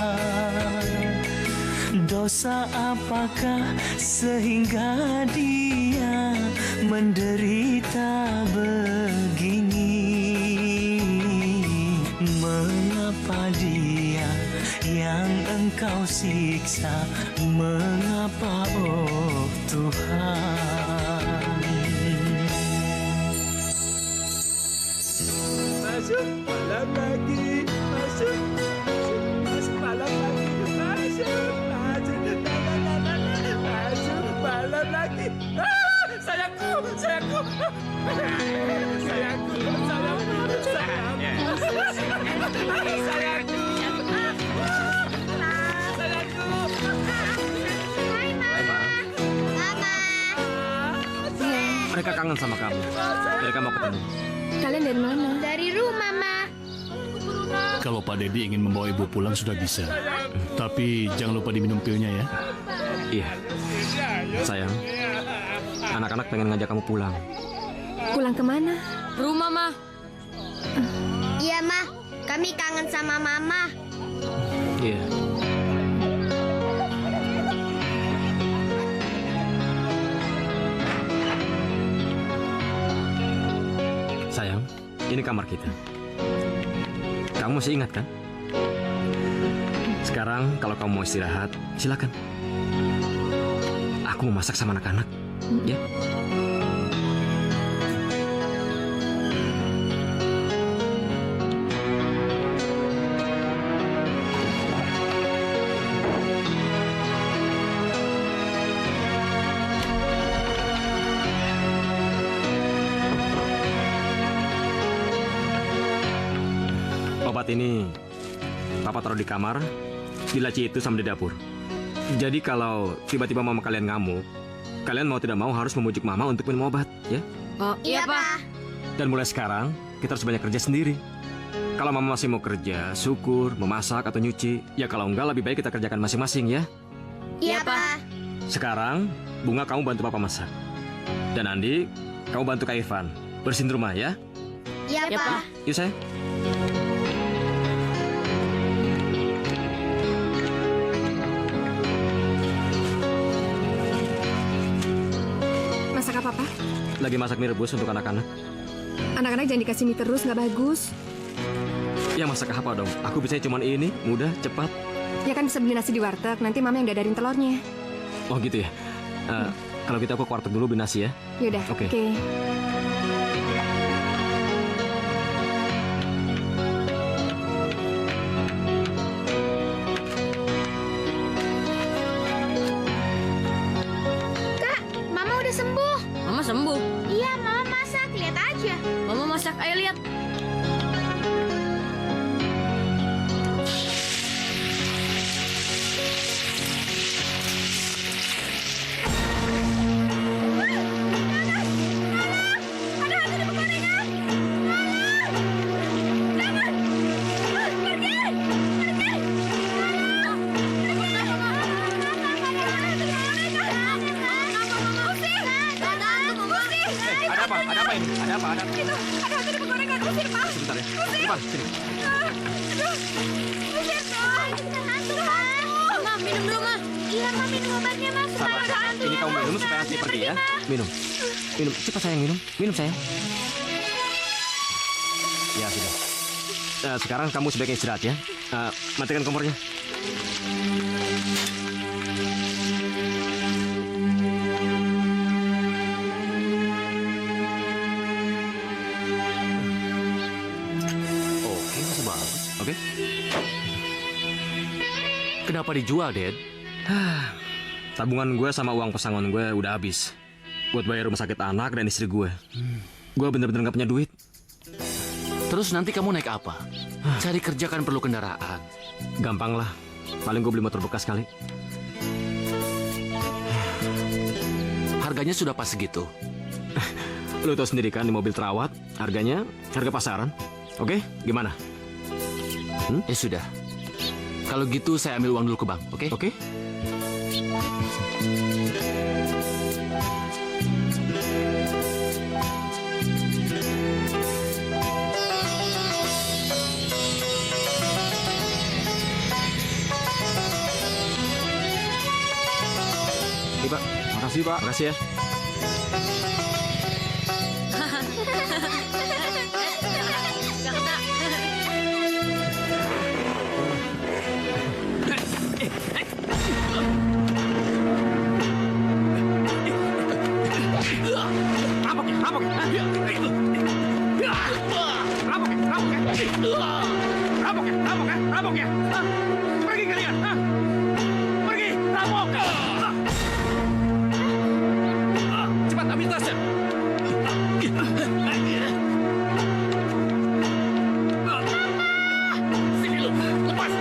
Dosa apakah sehingga dia menderita begini? Mengapa dia yang engkau siksa? Mengapa oh Tuhan? Masuk malam lagi, masuk malam lagi, masuk malam lagi. Sayangku, sayangku, sayangku, sayangku. Mereka kangen sama kamu. Mereka mau ketemu. Kalian dari mana? Dari rumah, Ma. Kalau Pak Dedi ingin membawa Ibu pulang sudah bisa. Tapi jangan lupa diminum pilnya ya. Iya. Sayang, anak-anak pengen ngajak kamu pulang. Pulang kemana? Rumah, Ma. Iya, Ma. Kami kangen sama Mama. Iya. Sayang, ini kamar kita. Kamu masih ingat kan? Sekarang kalau kamu mau istirahat, silakan. Aku mau masak sama anak-anak. Ya. Obat ini Papa taruh di kamar, di laci itu sama di dapur. Jadi kalau tiba-tiba mama kalian ngamuk, kalian mau tidak mau harus memujuk mama untuk minum obat, ya? Oh, iya, Pak. Dan mulai sekarang, kita harus banyak kerja sendiri. Kalau mama masih mau kerja, syukur, memasak atau nyuci, ya kalau enggak lebih baik kita kerjakan masing-masing, ya? Iya, Pak. Sekarang, Bunga kamu bantu Papa masak. Dan Andi, kamu bantu Kak Irfan bersihin rumah, ya? Iya, Pak. Yuk, sayang. Masak apa, Pak? Lagi masak mie rebus untuk anak-anak. Anak-anak jangan dikasih mie terus, nggak bagus. Ya masak apa dong? Aku bisanya cuma ini, mudah, cepat. Ya kan bisa beli nasi di warteg, nanti Mama yang dadarin telurnya. Oh gitu ya? Kalau gitu aku ke warteg dulu beli nasi ya. Yaudah, Oke. oke. Kak, Mama udah sembuh. Mama sembuh. Iya, Mama masak. Lihat aja. Mama masak, ayo lihat. Ada apa? Ada apa ini? Ada apa? Ada apa? Itu, ada hantu di pegorengan. Usir, Pak. Sebentar ya. Usir. Irfan, sini. Aduh. Usir, Pak. Itu hantu, Pak. Ma, minum dulu, Ma. Iya, Ma, minum obatnya, Ma. Supaya Sabar. ada hantu. Ini kamu minum supaya nanti pergi ya. Minum. Minum. Cepat sayang, minum. Minum sayang. Ya sudah. Sekarang kamu sebaiknya istirahat ya. Matikan kompornya. Oke, masih bagus. Oke? Kenapa dijual, Dad? Tabungan gue sama uang pesangon gue udah habis. Buat bayar rumah sakit anak dan istri gue. Gue bener-bener gak punya duit. Terus nanti kamu naik apa? Cari kerja kan perlu kendaraan. Gampang lah. Paling gue beli motor bekas kali. Harganya sudah pas segitu. Lu tau sendiri kan di mobil terawat, harganya harga pasaran. Oke, gimana? Ya sudah. Kalau gitu saya ambil uang dulu ke bank, oke? Oke. Ini Pak, makasih Pak. Makasih ya. Gak kena. Rampok ya, rampok ya. Rampok ya, rampok ya. Pergi kalian, pergi, rampok. Cepat ambil tasnya. Sini lu, lepas.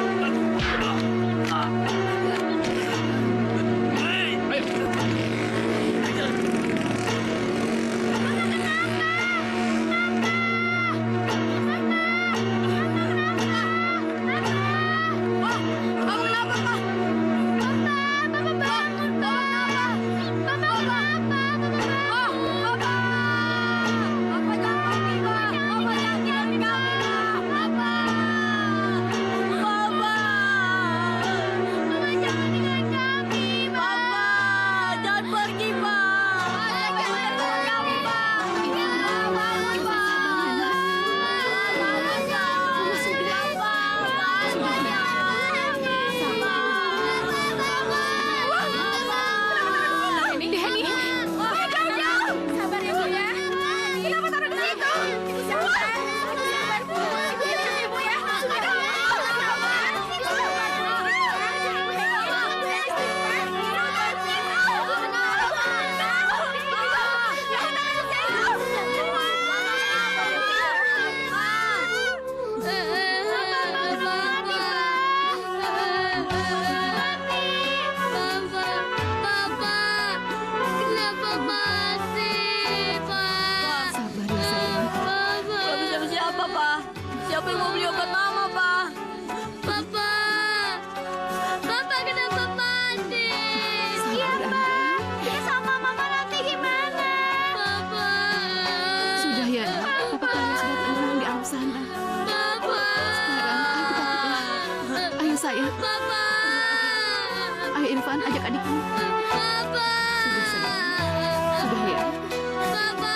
ajak adikmu. Papa. Sudah ya. Papa.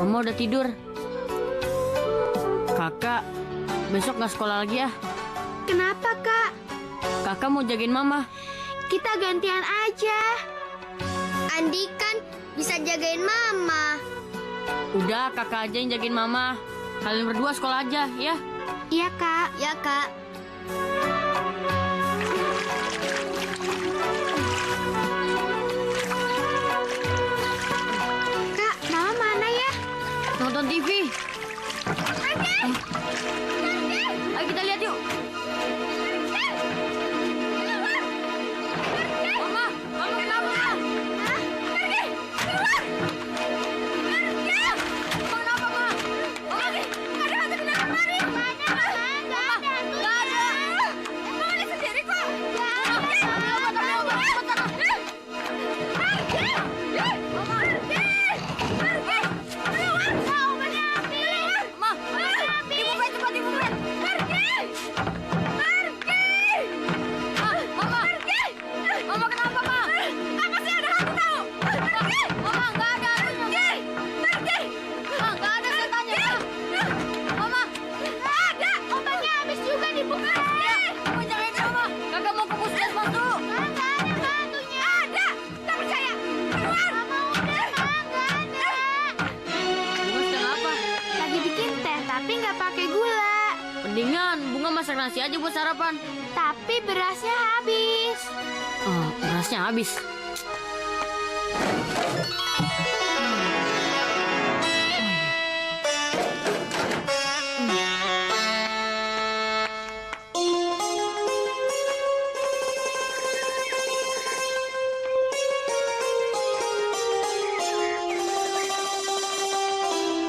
Mama udah tidur. Kakak besok nggak sekolah lagi ya? Kenapa, Kak? Kakak mau jagain Mama. Kita gantian aja. Andi kan bisa jagain Mama. Udah, kakak aja yang jagain Mama. Kalian berdua sekolah aja, ya? Iya, Kak. Ya, Kak. Kak, Mama mana ya? Nonton TV. Ayo kita lihat yuk. Mama, Mama kenapa? Mendingan Bunga masak nasi aja buat sarapan. Tapi berasnya habis. Oh, berasnya habis.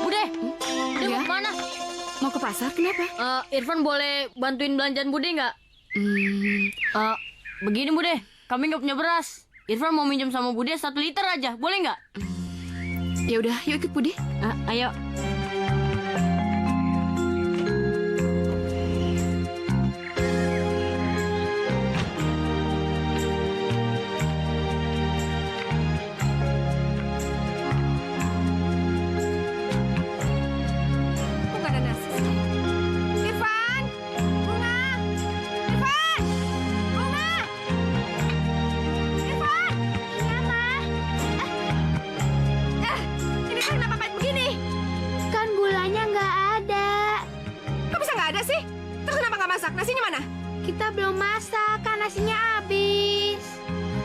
Bude mau kemana? Mau ke pasar, kenapa? Irfan boleh bantuin belanjaan Bude nggak? Begini Bude, kami nggak punya beras. Irfan mau minjem sama Bude 1 liter aja, boleh nggak? Ya udah, yuk ikut Bude. Ayo. Kok nggak ada nasi sih? Irfan! Bunga! Irfan! Bunga! Irfan! Iya, Ma. Ini kan kenapa pahit begini? Kan gulanya nggak ada. Kok bisa nggak ada sih? Terus kenapa nggak masak? Nasinya mana? Kita belum masak, kan nasinya habis.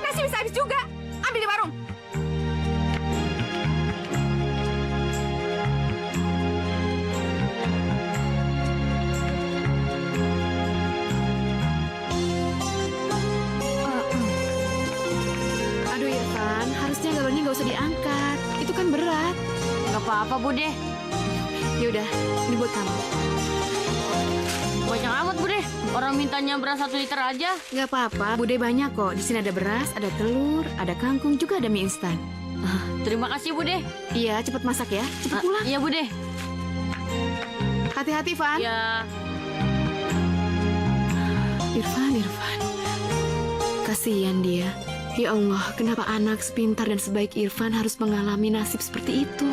Nasi bisa habis juga. Ambil di warung. Aduh Irfan, harusnya galonnya nggak usah diangkat. Itu kan berat. Nggak apa-apa Bude. Yaudah, ini buat kamu. Banyak amat Bude. Orang mintanya beras 1 liter aja. Nggak apa-apa, Bude banyak kok. Di sini ada beras, ada telur, ada kangkung, juga ada mie instan. Terima kasih Bude. Iya, cepet masak ya. Cepet pulang. Iya Bude. Hati-hati, Van. Ya. Irfan. Kasihan dia. Ya Allah, kenapa anak sepintar dan sebaik Irfan harus mengalami nasib seperti itu?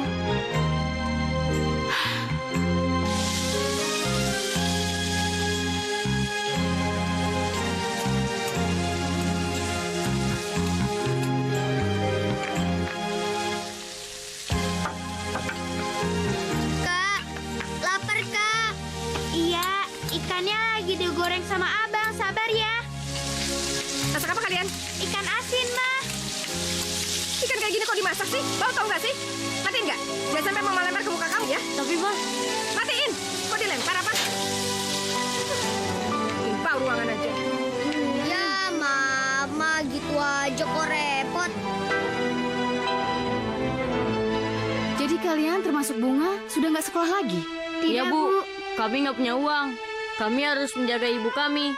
Kak, lapar, Kak. Iya, ikannya lagi digoreng sama Abang. Sabar ya. Masak apa kalian? Ikan asin, Ma. Ikan kayak gini kok dimasak sih? Bau tau nggak sih? Matiin nggak? Jangan sampai mau melempar ke muka kamu ya. Tapi Ma, Matiin. Kok dilempar apa? Timpau ruangan aja. Ya, Mama, gitu aja kok repot. kalian termasuk Bunga sudah nggak sekolah lagi? Iya, Bu. Kami nggak punya uang. Kami harus menjaga ibu kami.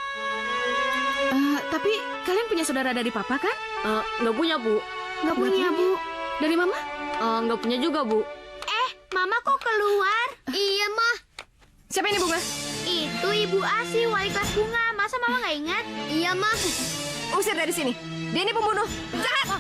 Tapi kalian punya saudara dari Papa kan? Nggak punya, Bu. Nggak punya, Bu. Dari Mama? Nggak punya juga, Bu. Mama kok keluar? Iya, Mah. Siapa ini Bunga? Itu Ibu Asi, wali kelas Bunga. Masa Mama nggak ingat? Iya, Mah. Usir dari sini. Dia ini pembunuh. Jahat!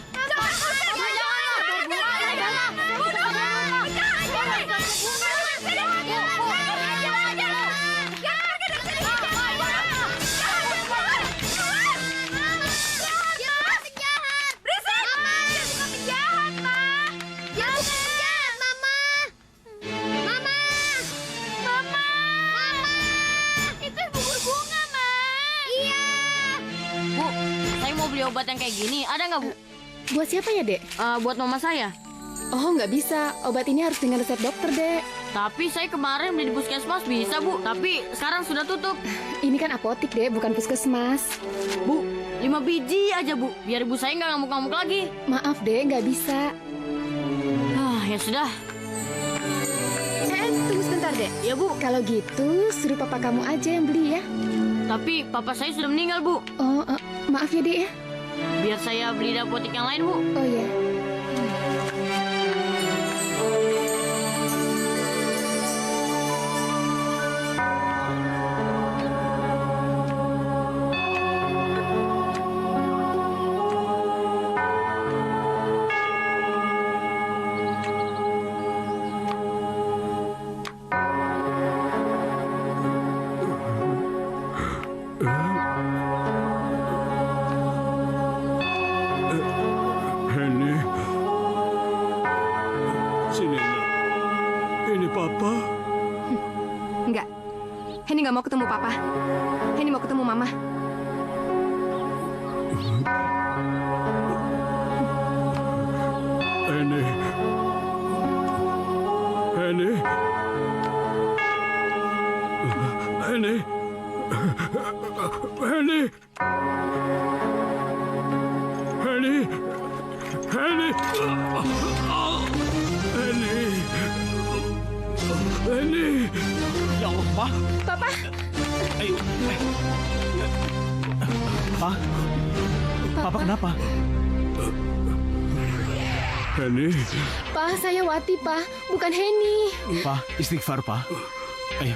Beli obat yang kayak gini, ada nggak, Bu? Buat siapa ya, Dek? Buat mama saya. Oh, nggak bisa. Obat ini harus dengan resep dokter, Dek. Tapi saya kemarin beli di puskesmas bisa, Bu. Tapi sekarang sudah tutup. Ini kan apotik, Dek, bukan puskesmas. Bu, 5 biji aja, Bu. Biar ibu saya nggak ngamuk-ngamuk lagi. Maaf, Dek, nggak bisa. Ya sudah. Tunggu sebentar, Dek. Ya, Bu. Kalau gitu, suruh papa kamu aja yang beli ya. Tapi papa saya sudah meninggal, Bu. Oh, maaf ya, Dek ya. Biar saya beli di apotek yang lain, Bu. Oh ya. Henny. Sini, nak. Ini Papa. Enggak. Henny nggak mau ketemu Papa. Henny mau ketemu Mama. Henny. Henny. Henny. Henny. Henny. Henny. Henny. Ya Allah, Pak. Papa. Ayo. Pak. Papa kenapa? Henny. Pa, saya Wati, Pa. Bukan Henny. Pak, istighfar, Pak. Ayo.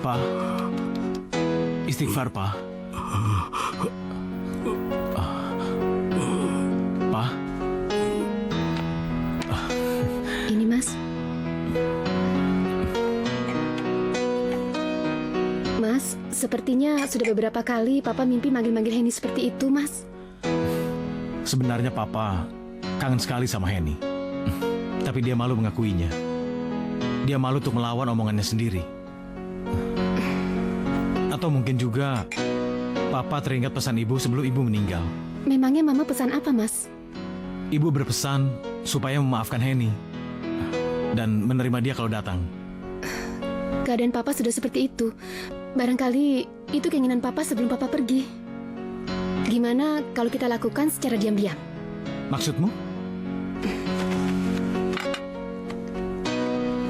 Pak. Istighfar, Pak. Pak. Ini, Mas. Mas, sepertinya sudah beberapa kali Papa mimpi manggil-manggil Henny seperti itu, Mas. Sebenarnya Papa kangen sekali sama Henny. Tapi dia malu mengakuinya. Dia malu untuk melawan omongannya sendiri. Atau mungkin juga Papa teringat pesan Ibu sebelum Ibu meninggal. Memangnya Mama pesan apa, Mas? Ibu berpesan supaya memaafkan Henny dan menerima dia kalau datang. Keadaan Papa sudah seperti itu. Barangkali itu keinginan Papa sebelum Papa pergi. Gimana kalau kita lakukan secara diam-diam? Maksudmu?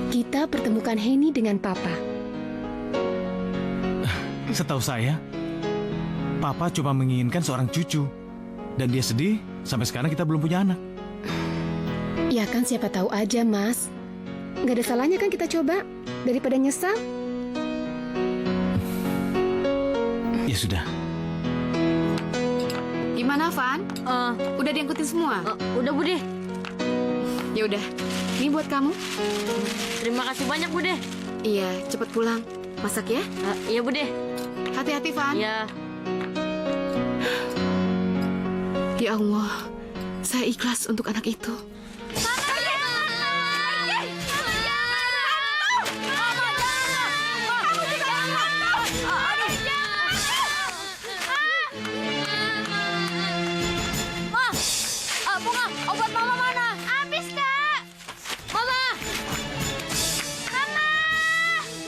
Kita pertemukan Henny dengan Papa. Setahu saya, Papa cuma menginginkan seorang cucu. Dan dia sedih sampai sekarang kita belum punya anak. Ya kan, siapa tahu aja, Mas. Nggak ada salahnya kan kita coba, daripada nyesal. Ya sudah. Gimana, Van? Udah diangkutin semua? Udah, Bude. Ya udah, ini buat kamu. Terima kasih banyak, Bude. Iya, cepet pulang. Masak ya? Iya, Bude. Hati-hati, Van. Iya. Ya Allah, saya ikhlas untuk anak itu. Bunga, obat Mama mana? Habis, Kak. Mama!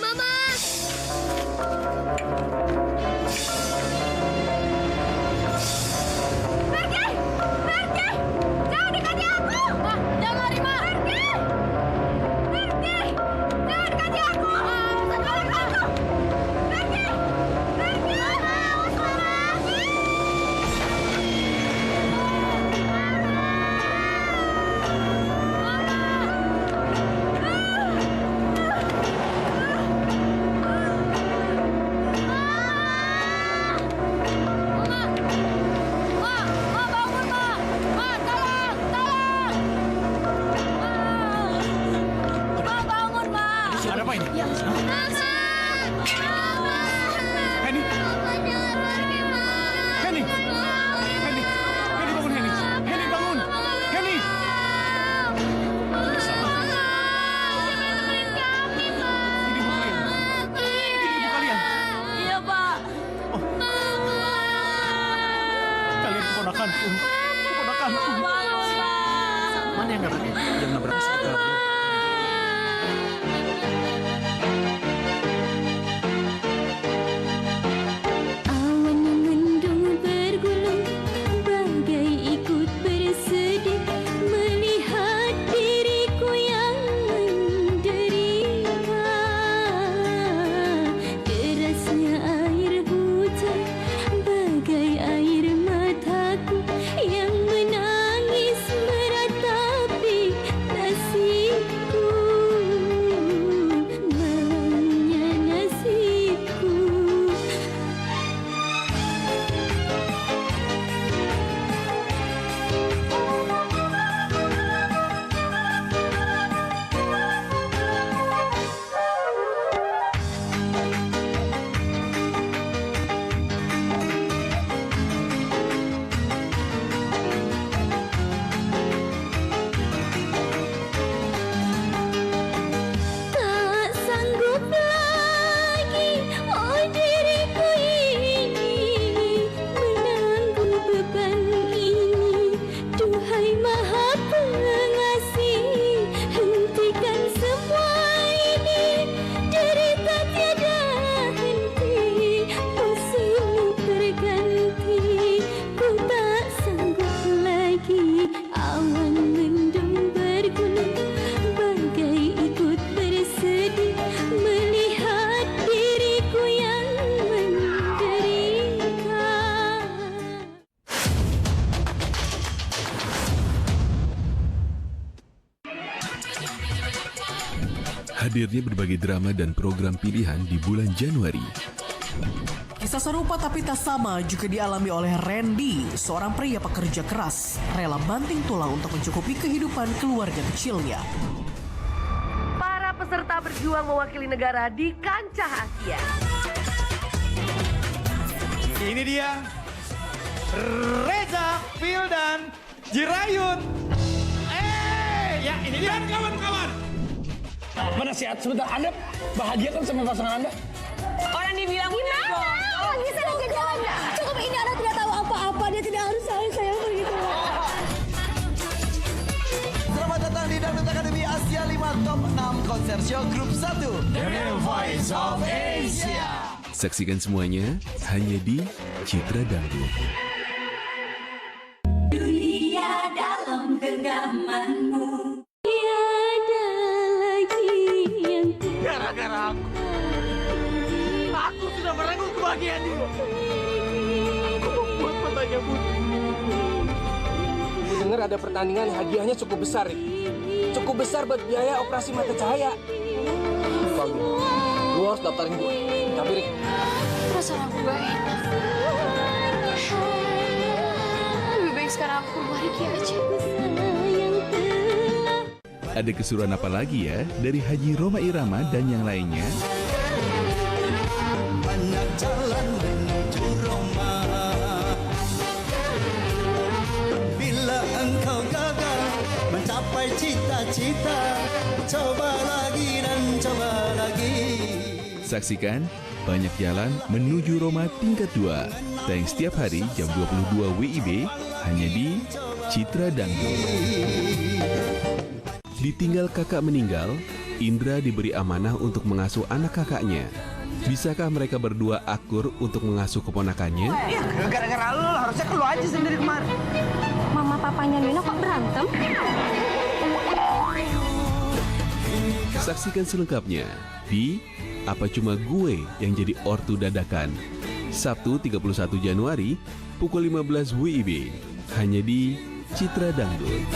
Mama! keponakanku. Keponakanku. Mana yang nabraknya? Yang nabraknya sebentar. Awan yang mendung bergulung, bagai ikut bersedih melihat diriku yang menderita. Derasnya air hujan, bagai air mataku yang menangis meratapi nasibku. Malangnya nasibku. Tak sanggup lagi, oh diriku ini menanggung beban ini. Duhai Maha Pengasih, hentikan semua ini. Derita tiada henti, musim terganti. Ku tak sanggup lagi, awan mendung bergulung, bagai ikut bersedih melihat diriku yang menderita. Hadirnya berbagai drama dan program pilihan di bulan Januari. Kisah serupa tapi tak sama juga dialami oleh Randy, seorang pria pekerja keras, rela banting tulang untuk mencukupi kehidupan keluarga kecilnya. Para peserta berjuang mewakili negara di kancah Asia. Ini dia Reza, Phil, dan Jirayun. Ya ini dia kawan-kawan. Mana sehat sebentar, Anda bahagia kan sama pasangan Anda? Orang dibilang gimana? Lagi saya lagi jalan. Cukup ini anak tidak tahu apa-apa. Dia tidak harus sayang begitu. Selamat datang di Dangdut Akademi Asia 5 Top 6 Konser Show Grup 1 The Real Voice of Asia. Saksikan semuanya hanya di Citra Dangdut. Dunia dalam genggamanmu. Tiada lagi yang Gara-gara aku sudah merenggut kebahagiaan dulu. Aku membuat matanya buta. Dengar ada pertandingan hadiahnya cukup besar, Rik. Cukup besar buat biaya operasi mata cahaya. Lu harus daftarin gue. Tapi Rik, Perasaan aku gak enak. Lebih baik sekarang aku rumah Riki aja. Ada keseruan apa lagi ya dari Haji Roma Irama dan yang lainnya? Banyak jalan menuju Roma. Bila engkau gagal mencapai cita-cita, coba lagi dan coba lagi. Saksikan Banyak Jalan Menuju Roma Tingkat 2. Tayang setiap hari jam 22 WIB hanya di Citra Dangdut. Ditinggal kakak meninggal, Indra diberi amanah untuk mengasuh anak kakaknya. Bisakah mereka berdua akur untuk mengasuh keponakannya? Iya, gara-gara lu harusnya keluar aja sendiri kemarin. Mama papanya Nino kok berantem? Saksikan selengkapnya di Apa Cuma Gue Yang Jadi Ortu Dadakan. Sabtu 31 Januari pukul 15 WIB hanya di Citra Dangdut.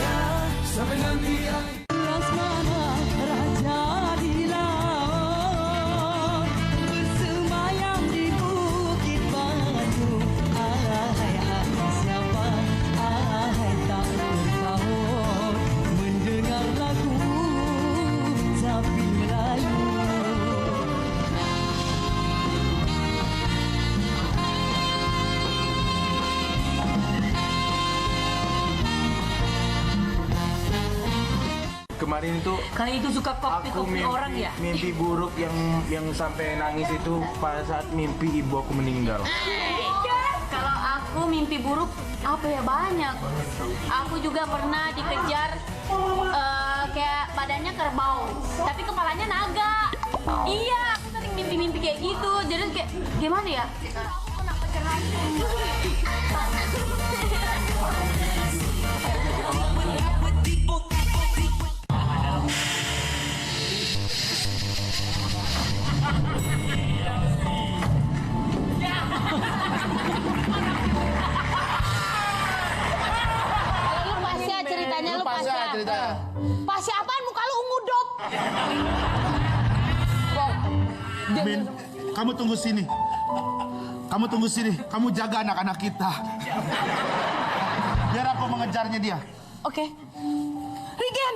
Kemarin itu Kali itu suka kopi-kopi orang ya? Mimpi buruk yang sampai nangis itu pada saat mimpi ibu aku meninggal. Kalau aku mimpi mimpi buruk apa ya banyak. Aku juga pernah dikejar kayak badannya kerbau, tapi kepalanya naga. Iya, aku sering mimpi-mimpi kayak gitu. Jadi kayak gimana ya? Lu Pasya ceritanya, lu Pasya. Pasya apaan? Muka lu ungu dop. Min, kamu tunggu sini. Kamu tunggu sini. Kamu jaga anak-anak kita. Biar aku mengejarnya dia. Oke. Regen.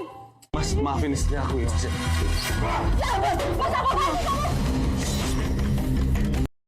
Mas, maafin istri aku ya, Mas. Mas,